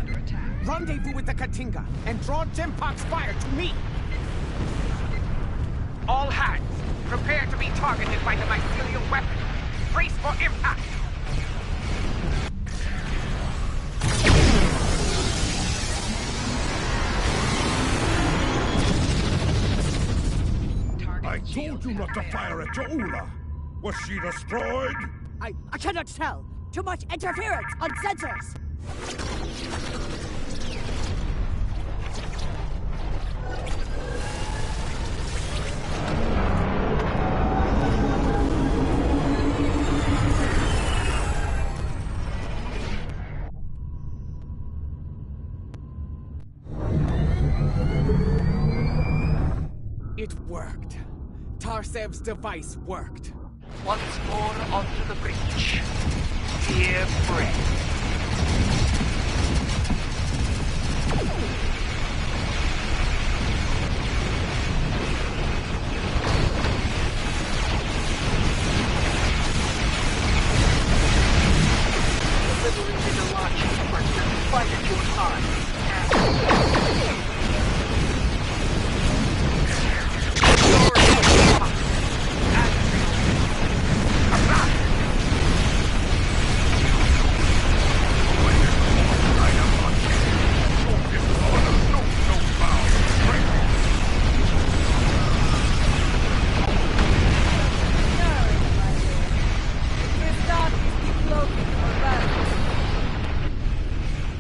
Rendezvous with the Katinga and draw Jimpock's fire to me. All hands, prepare to be targeted by the mycelial weapon. Brace for impact! I told you not to fire at Jaula. Was she destroyed? I cannot tell. Too much interference on sensors. It worked. Tarsev's device worked. Once more onto the breach. Dear friend. Liberated a large force and fight at your side.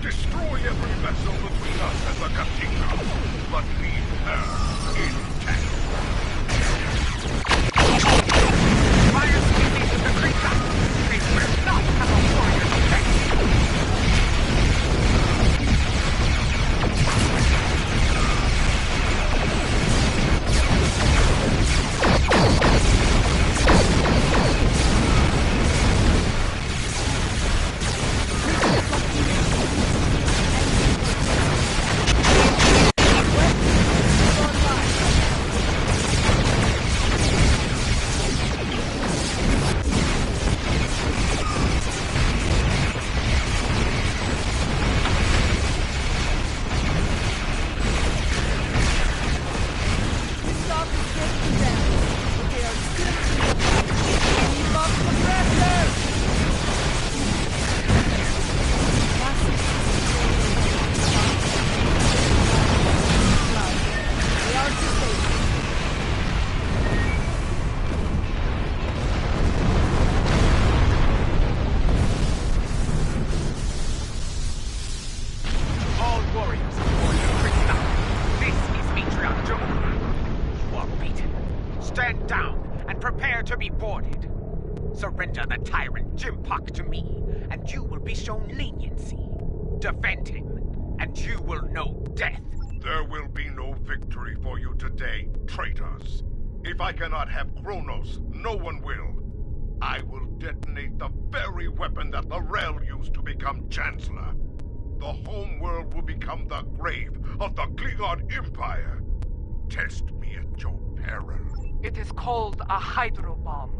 Destroy every vessel between us and the Katinga, but leave her intact. Fire species with the creature! They will not have a warrior defense! Stand down and prepare to be boarded. Surrender the tyrant Jimpock to me, and you will be shown leniency. Defend him, and you will know death. There will be no victory for you today, traitors. If I cannot have Kronos, no one will. I will detonate the very weapon that Lorel used to become Chancellor. The homeworld will become the grave of the Klingon Empire. Test me at your peril. It is called a hydrobomb.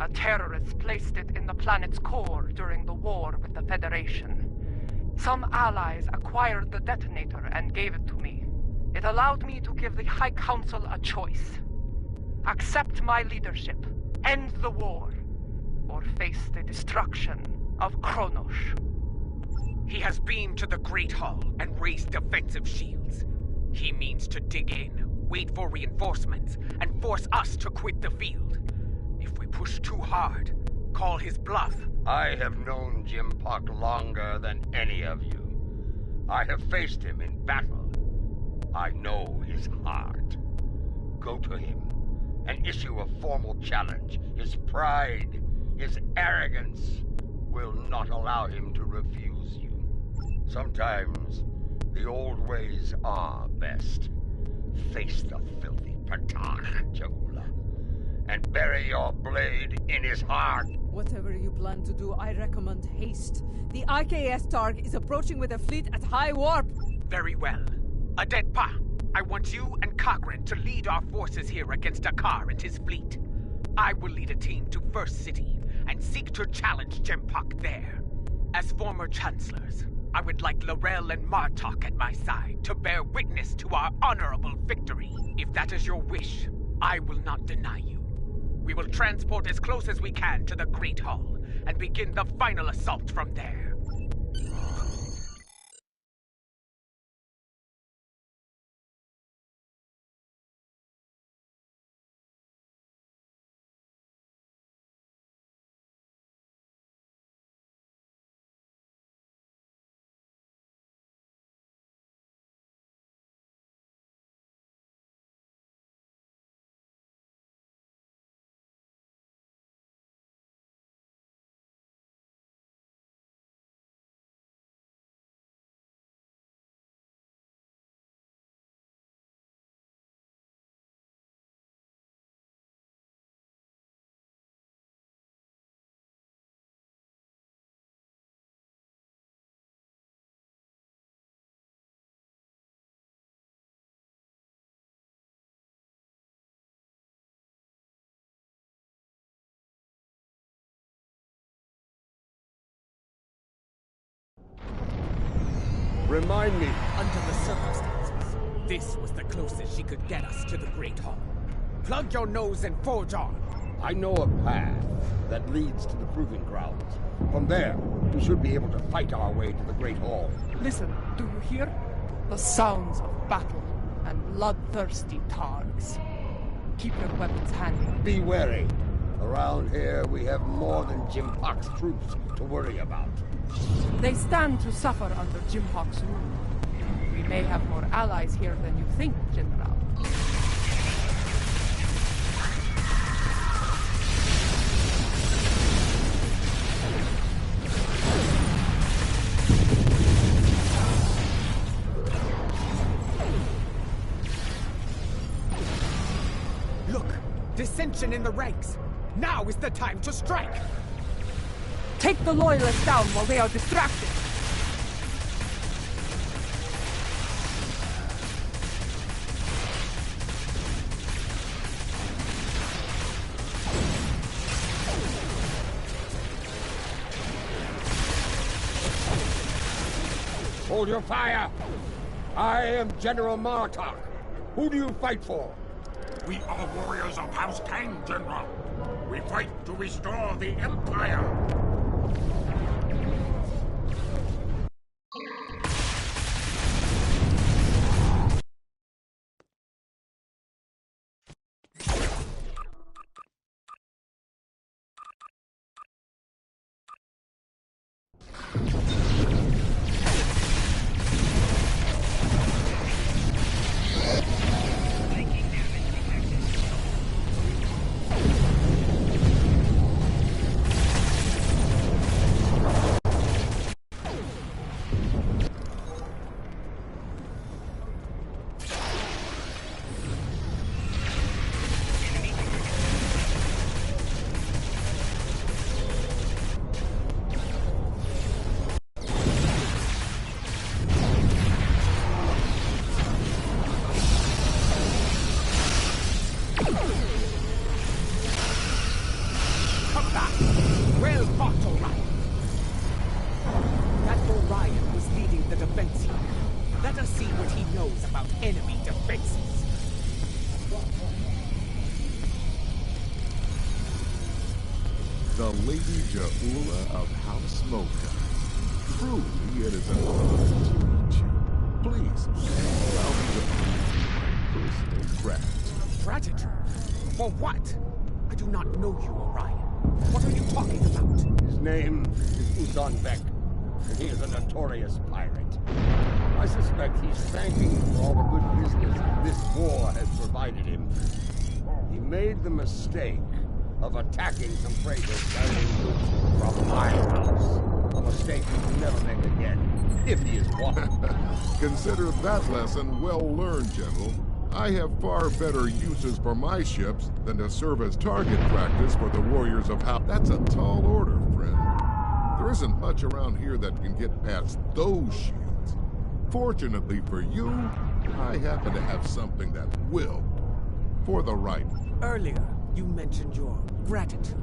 A terrorist placed it in the planet's core during the war with the Federation. Some allies acquired the detonator and gave it to me. It allowed me to give the High Council a choice. Accept my leadership, end the war, or face the destruction of Kronos. He has beamed to the Great Hall and raised defensive shields. He means to dig in, wait for reinforcements, and force us to quit the field. If we push too hard, call his bluff. I have known Jimpock longer than any of you. I have faced him in battle. I know his heart. Go to him and issue a formal challenge. His pride, his arrogance will not allow him to refuse you. Sometimes the old ways are best. Face the filthy Patach, Jaula, and bury your blade in his heart. Whatever you plan to do, I recommend haste. The IKS Targ is approaching with a fleet at high warp. Very well. Adetpa, I want you and Cochrane to lead our forces here against Akar and his fleet. I will lead a team to First City and seek to challenge Jempak there. As former chancellors, I would like Laurel and Martok at my side to bear witness to our honorable victory. If that is your wish, I will not deny you. We will transport as close as we can to the Great Hall and begin the final assault from there. Remind me. Under the circumstances, this was the closest she could get us to the Great Hall. Plug your nose and forge on. I know a path that leads to the Proving Grounds. From there, we should be able to fight our way to the Great Hall. Listen, do you hear? The sounds of battle and bloodthirsty targs. Keep your weapons handy. Be wary. Around here, we have more than Jimpok's troops to worry about. They stand to suffer under Jimhawk's rule. We may have more allies here than you think, General. Look, dissension in the ranks. Now is the time to strike. Take the loyalists down while they are distracted. Hold your fire! I am General Martok. Who do you fight for? We are warriors of House Kang, General. We fight to restore the Empire. The Lady Jaula of House Mocha. Truly, it is an honor to meet you. Please, allow me to prove my personal gratitude. Gratitude? For what? I do not know you, Orion. What are you talking about? His name is Uzan Beck, and he is a notorious pirate. I suspect he's thanking you for all the good business this war has provided him. He made the mistake of attacking some freighters carrying goods from my house. A mistake he will never make again, if he is wanted. Consider that lesson well learned, General. I have far better uses for my ships than to serve as target practice for the warriors of House. That's a tall order, friend. There isn't much around here that can get past those shields. Fortunately for you, I happen to have something that will. For the right. Earlier, you mentioned your gratitude.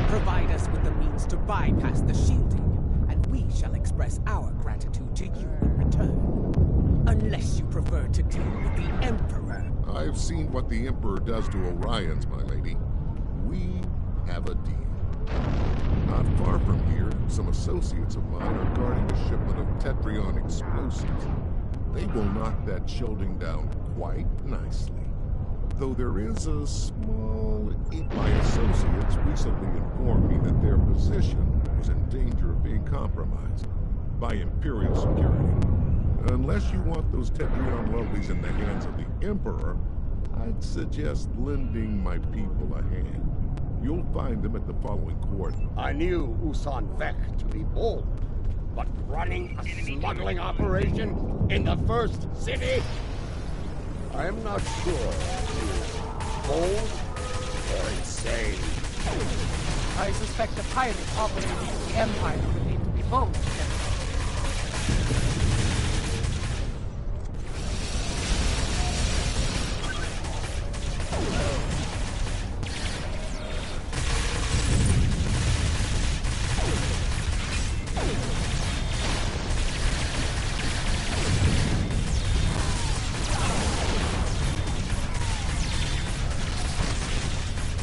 Provide us with the means to bypass the shielding, and we shall express our gratitude to you in return. Unless you prefer to deal with the Emperor. I've seen what the Emperor does to Orions, my lady. We have a deal. Not far from here, some associates of mine are guarding a shipment of Tetrion explosives. They will knock that shielding down quite nicely. Though there is a small... My associates recently informed me that their position was in danger of being compromised by Imperial security. Unless you want those Tetrion lovelies in the hands of the Emperor, I'd suggest lending my people a hand. You'll find them at the following coordinates. I knew Usan Vek to be bold, but running a smuggling operation in the first city? I am not sure if he is bold or insane. I suspect the pirates operating in the Empire would need to be bold.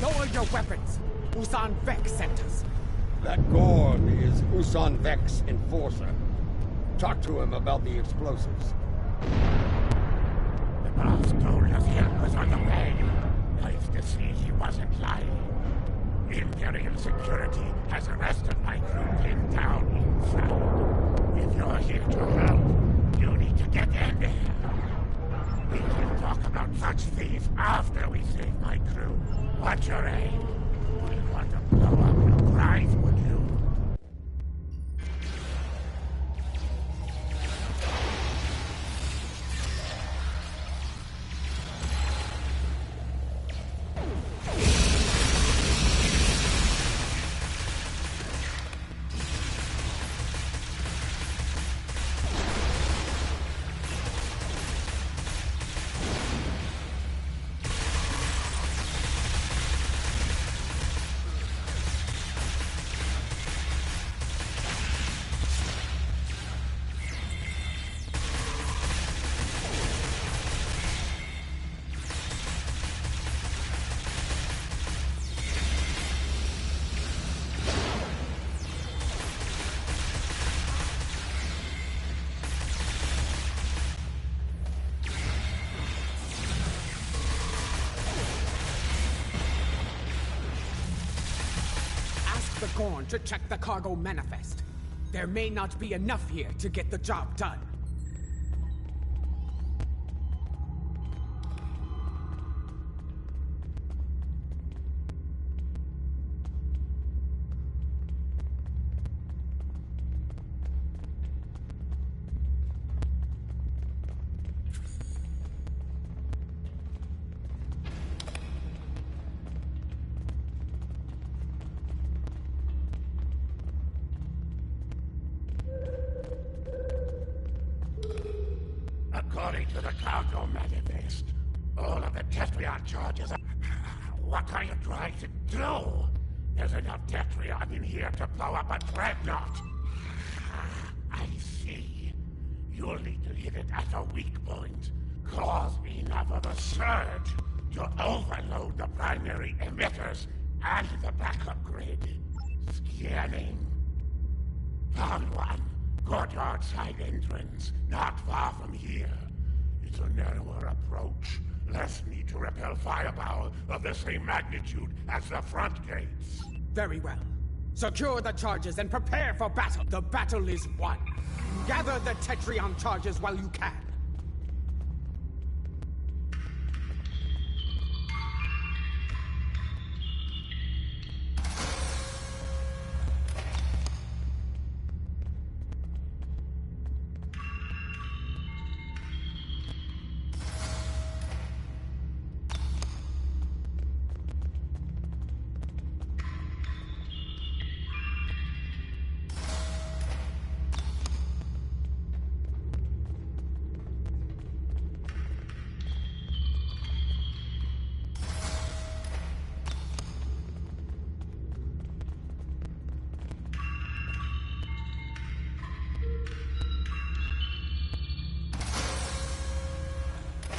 Lower your weapons! Usan Vek sent us. That Gorn is Usan Vek's enforcer. Talk to him about the explosives. The boss told us help was on the way. Nice to see he wasn't lying. Imperial security has arrested my crew pinned down inside. If you're here to help, you need to get in there. We can talk about such things after we save my crew. What's your aim? We want to blow up your prize, would you? The Gorn to check the cargo manifest. There may not be enough here to get the job done. According to the cargo manifest, all of the Tetrion charges are... What are you trying to do? There's enough Tetrion in here to blow up a dreadnought. I see. You'll need to hit it at a weak point. Cause enough of a surge to overload the primary emitters and the backup grid. Scanning. Found one. Courtyard side entrance, not far from here. It's a narrower approach. Less need to repel firepower of the same magnitude as the front gates. Very well. Secure the charges and prepare for battle. The battle is won. Gather the Tetrion charges while you can.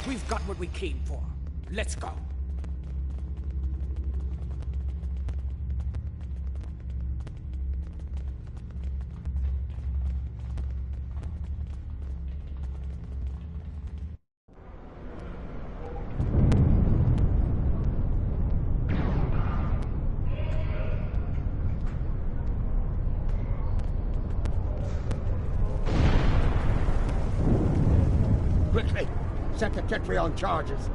We've got what we came for. Let's go. Quickly, set the Tetrion charges.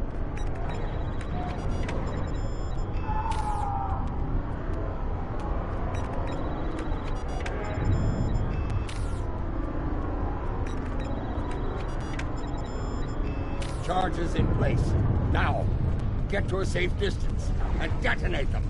Charges in place. Now, get to a safe distance and detonate them.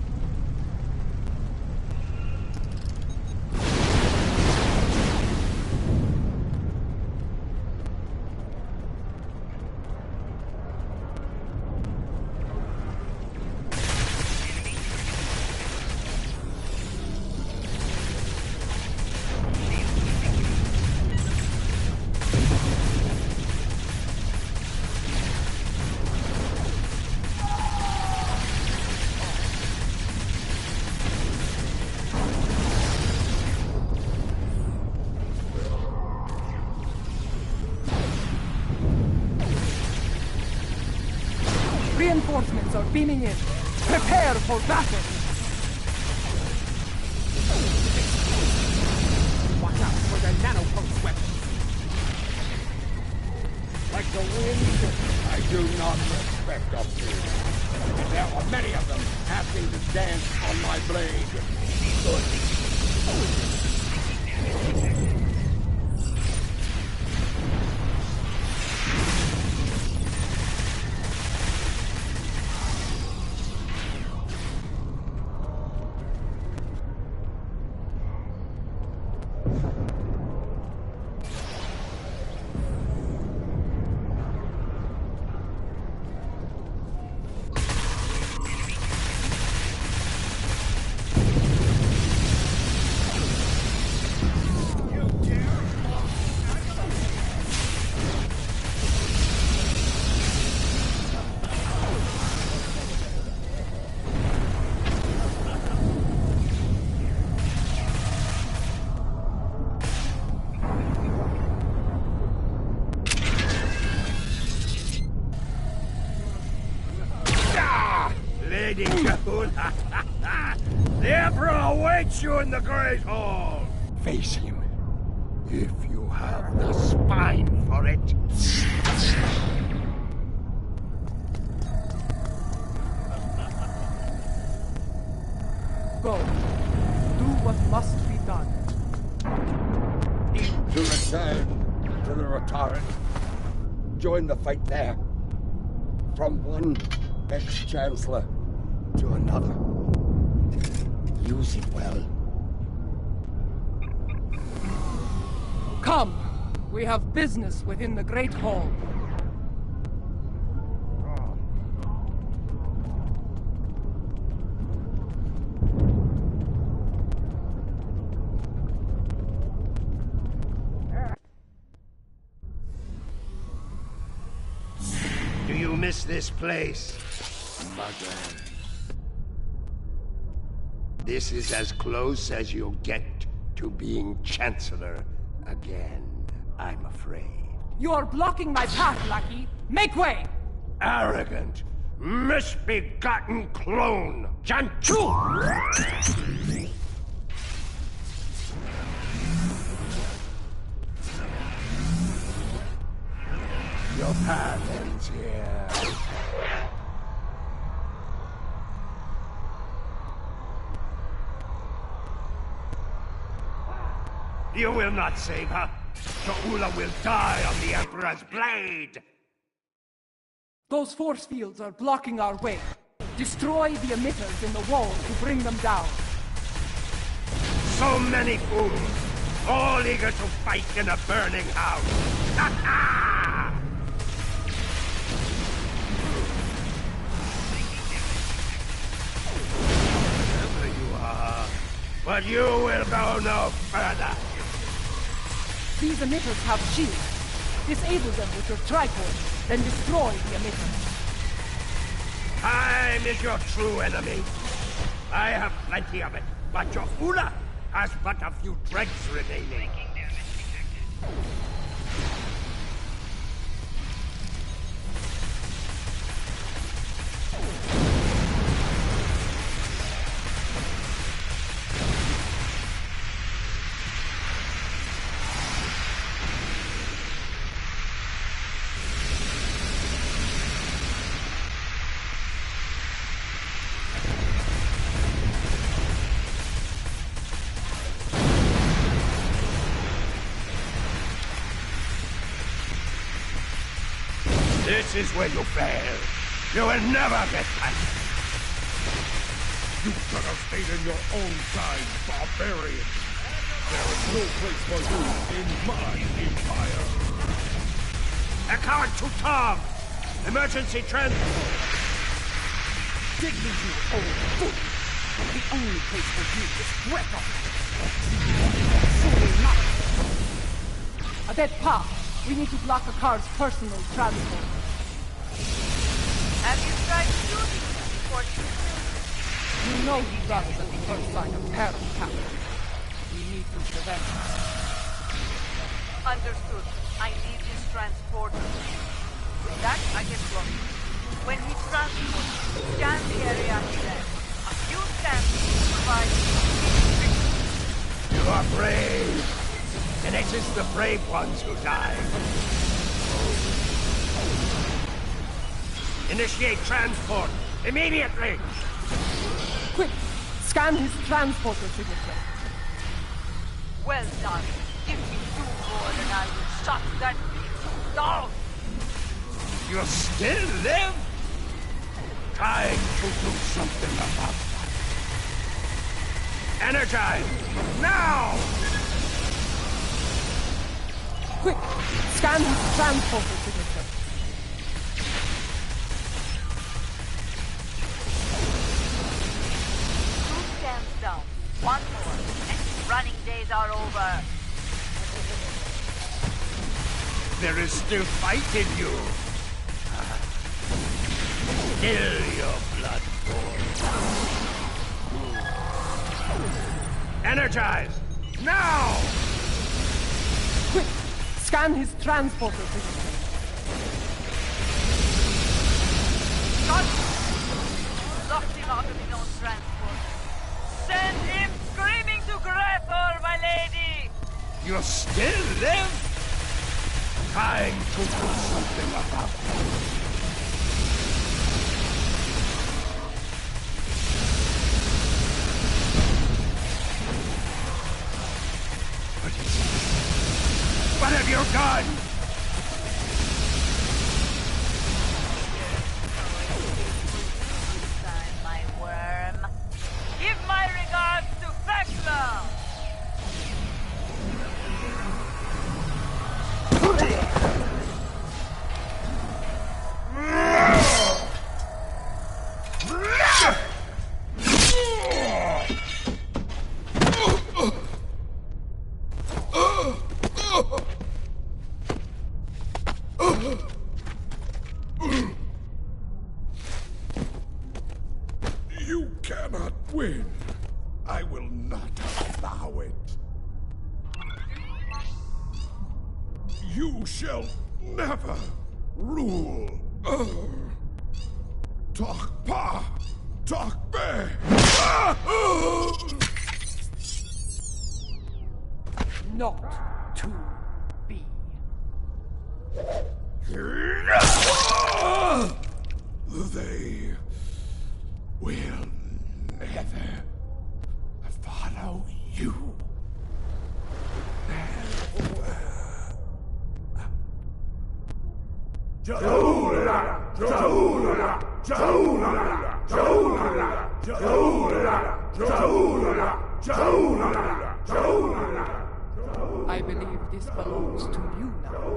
Reinforcements are beaming in. Prepare for battle! Watch out for the nanopulse weapons. Like the wind, I do not respect opportunity. And there are many of them asking to dance on my blade. Lady Kahuna, the Emperor awaits you in the Great Hall. Face him, if you have the spine for it. Go. Do what must be done. To return to the Rotaran. Join the fight there. From one ex-chancellor to another. Use it well. Come! We have business within the Great Hall. Do you miss this place, Mother? This is as close as you'll get to being Chancellor again, I'm afraid. You're blocking my path, lackey! Make way! Arrogant, misbegotten clone! Janchu! Your path ends here. You will not save her. Shaula will die on the Emperor's blade. Those force fields are blocking our way. Destroy the emitters in the wall to bring them down. So many fools, all eager to fight in a burning house. Ha ha! Wherever you are, but you will go no further. These emitters have shields. Disable them with your tripod, then destroy the emitter. Time is your true enemy. I have plenty of it, but your Ula has but a few dregs remaining. This is where you fail. You will never get past. You should have stayed in your own time, barbarian. There is no place for you in my empire. Account to Tom! Emergency transport! Dignity, you old fool! The only place for you is Greco! Surely not! Adet, we need to block the car's personal transport. Have you tried shooting before you You know you rather than the first sign of peril, Captain. We need to prevent it. Understood. I need his transporter. With that, I can block him. When he transports, scan the area he's in. A few scans will provide You are brave! And it is the brave ones who die. Initiate transport! Immediately! Quick! Scan his transporter signature. Well done. Give me 2 more and I will shut that beast down. You still live? Trying to do something about that. Energize! Now! Quick! Scan his transporter signature. Down. 1 more, and his running days are over. There is still fight in you. Still your blood boils. Energize! Now! Quick! Scan his transporter signature. Shut! Locked him out of his own transporter. Send him screaming to Gretor, my lady! You still live? Trying to do something about it. What have you done? My worm. Give my regards to Thekla! You cannot win. I will not allow it. You shall never rule. Takpa! Takbe! Not to be. They will never follow you. I believe this belongs to you now.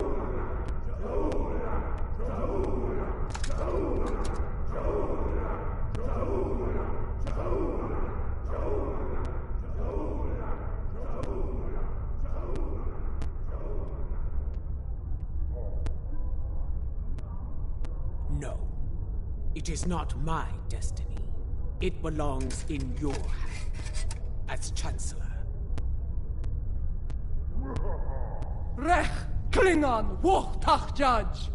no. It is not my destiny. It belongs in your hands, as Chancellor. Rech Klingon Wochtach Judge!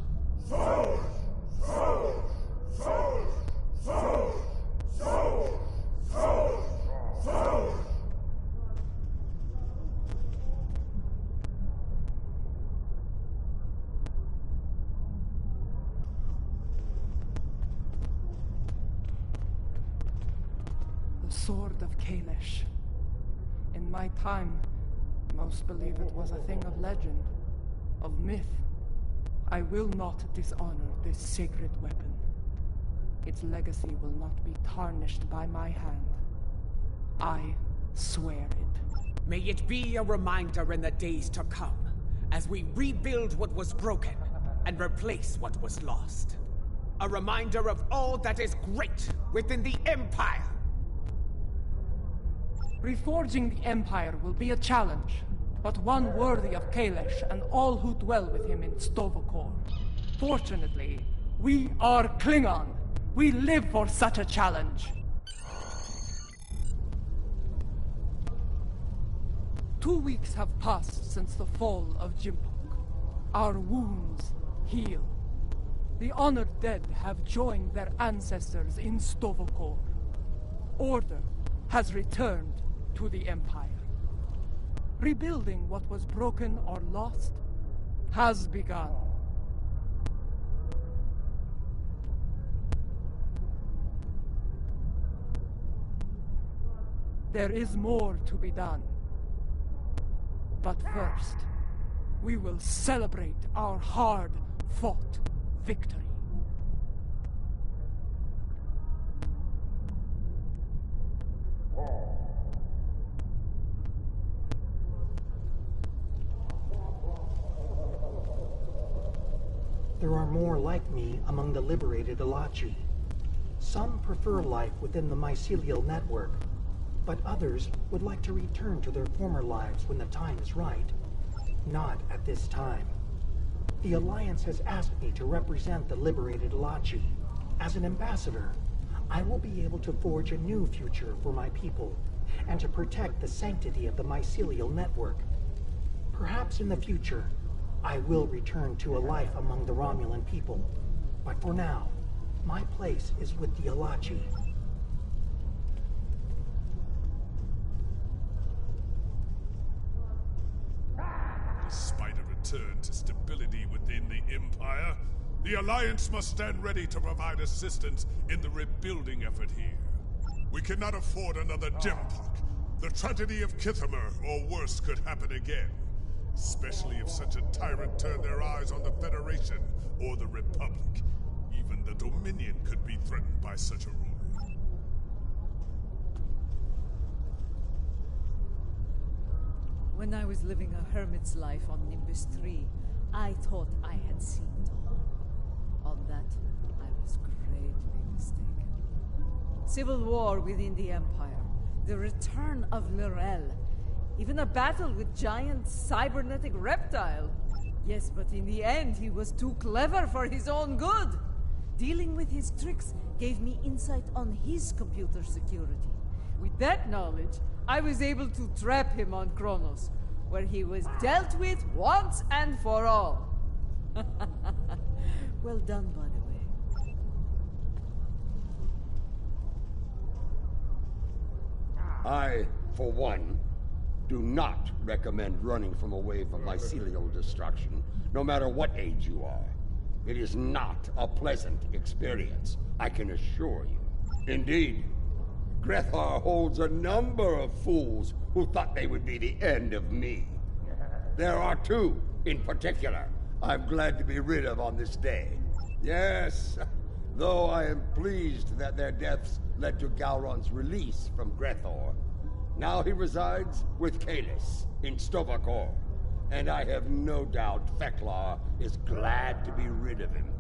The Sword of Kalish. In my time, most believe it was a thing of legend, of myth. I will not dishonor this sacred weapon. Its legacy will not be tarnished by my hand. I swear it. May it be a reminder in the days to come, as we rebuild what was broken and replace what was lost. A reminder of all that is great within the Empire. Reforging the Empire will be a challenge, but one worthy of Kalish and all who dwell with him in Stovokor. Fortunately, we are Klingon. We live for such a challenge. 2 weeks have passed since the fall of Jimpok. Our wounds heal. The honored dead have joined their ancestors in Stovokor. Order has returned to the Empire. Rebuilding what was broken or lost has begun. There is more to be done. But first, we will celebrate our hard-fought victory. There are more like me among the liberated Alachi. Some prefer life within the mycelial network, but others would like to return to their former lives when the time is right. Not at this time. The Alliance has asked me to represent the liberated Alachi. As an ambassador, I will be able to forge a new future for my people, and to protect the sanctity of the mycelial network. Perhaps in the future, I will return to a life among the Romulan people. But for now, my place is with the Alachi. Despite a return to stability within the Empire, the Alliance must stand ready to provide assistance in the rebuilding effort here. We cannot afford another Jimpok. The tragedy of Kithamer, or worse, could happen again. Especially if such a tyrant turned their eyes on the Federation or the Republic. Even the Dominion could be threatened by such a ruler. When I was living a hermit's life on Nimbus 3, I thought I had seen it all. On that, I was greatly mistaken. Civil war within the Empire, the return of Lorel, even a battle with giant cybernetic reptile. Yes, but in the end, he was too clever for his own good. Dealing with his tricks gave me insight on his computer security. With that knowledge, I was able to trap him on Kronos, where he was dealt with once and for all. Well done, by the way. I, for one, do not recommend running from a wave of mycelial destruction, no matter what age you are. It is not a pleasant experience, I can assure you. Indeed, Grethar holds a number of fools who thought they would be the end of me. There are two, in particular, I'm glad to be rid of on this day. Yes, though I am pleased that their deaths led to Gowron's release from Grethor. Now he resides with Kalis in Stovokor, and I have no doubt Feklar is glad to be rid of him.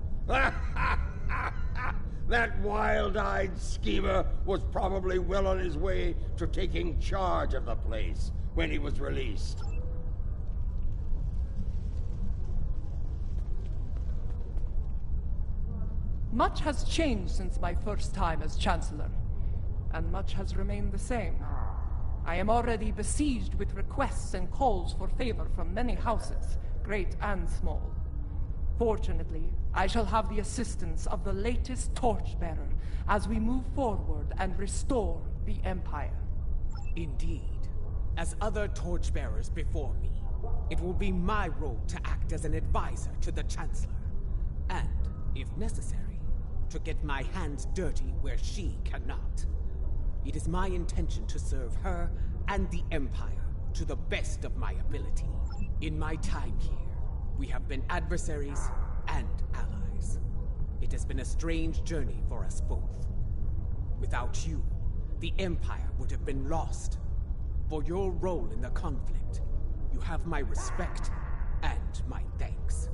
That wild-eyed schemer was probably well on his way to taking charge of the place when he was released. Much has changed since my first time as Chancellor, and much has remained the same. I am already besieged with requests and calls for favor from many houses, great and small. Fortunately, I shall have the assistance of the latest torchbearer as we move forward and restore the Empire. Indeed. As other torchbearers before me, it will be my role to act as an advisor to the Chancellor. And, if necessary, to get my hands dirty where she cannot. It is my intention to serve her and the Empire to the best of my ability. In my time here, we have been adversaries and allies. It has been a strange journey for us both. Without you, the Empire would have been lost. For your role in the conflict, you have my respect and my thanks.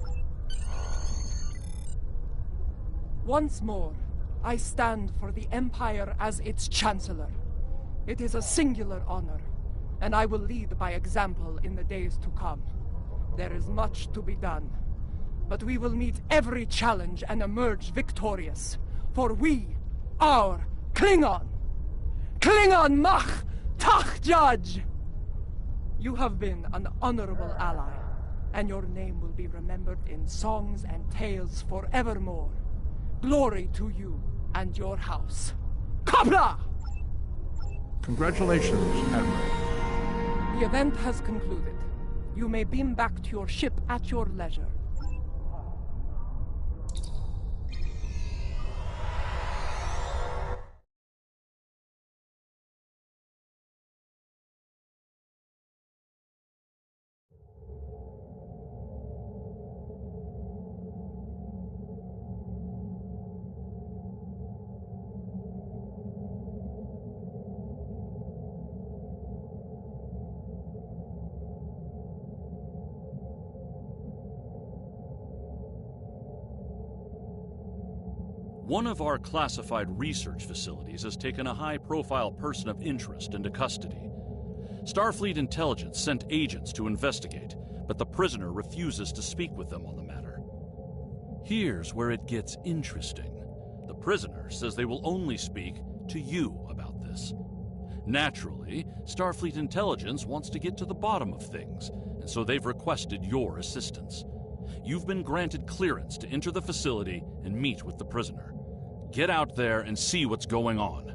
Once more, I stand for the Empire as its Chancellor. It is a singular honor, and I will lead by example in the days to come. There is much to be done, but we will meet every challenge and emerge victorious, for we are Klingon! Klingon Mach Tach Judge! You have been an honorable ally, and your name will be remembered in songs and tales forevermore. Glory to you and your house. Kapla! Congratulations, Admiral. The event has concluded. You may beam back to your ship at your leisure. One of our classified research facilities has taken a high-profile person of interest into custody. Starfleet intelligence sent agents to investigate, but the prisoner refuses to speak with them on the matter. Here's where it gets interesting. The prisoner says they will only speak to you about this. Naturally, Starfleet intelligence wants to get to the bottom of things, and so they've requested your assistance. You've been granted clearance to enter the facility and meet with the prisoner. Get out there and see what's going on.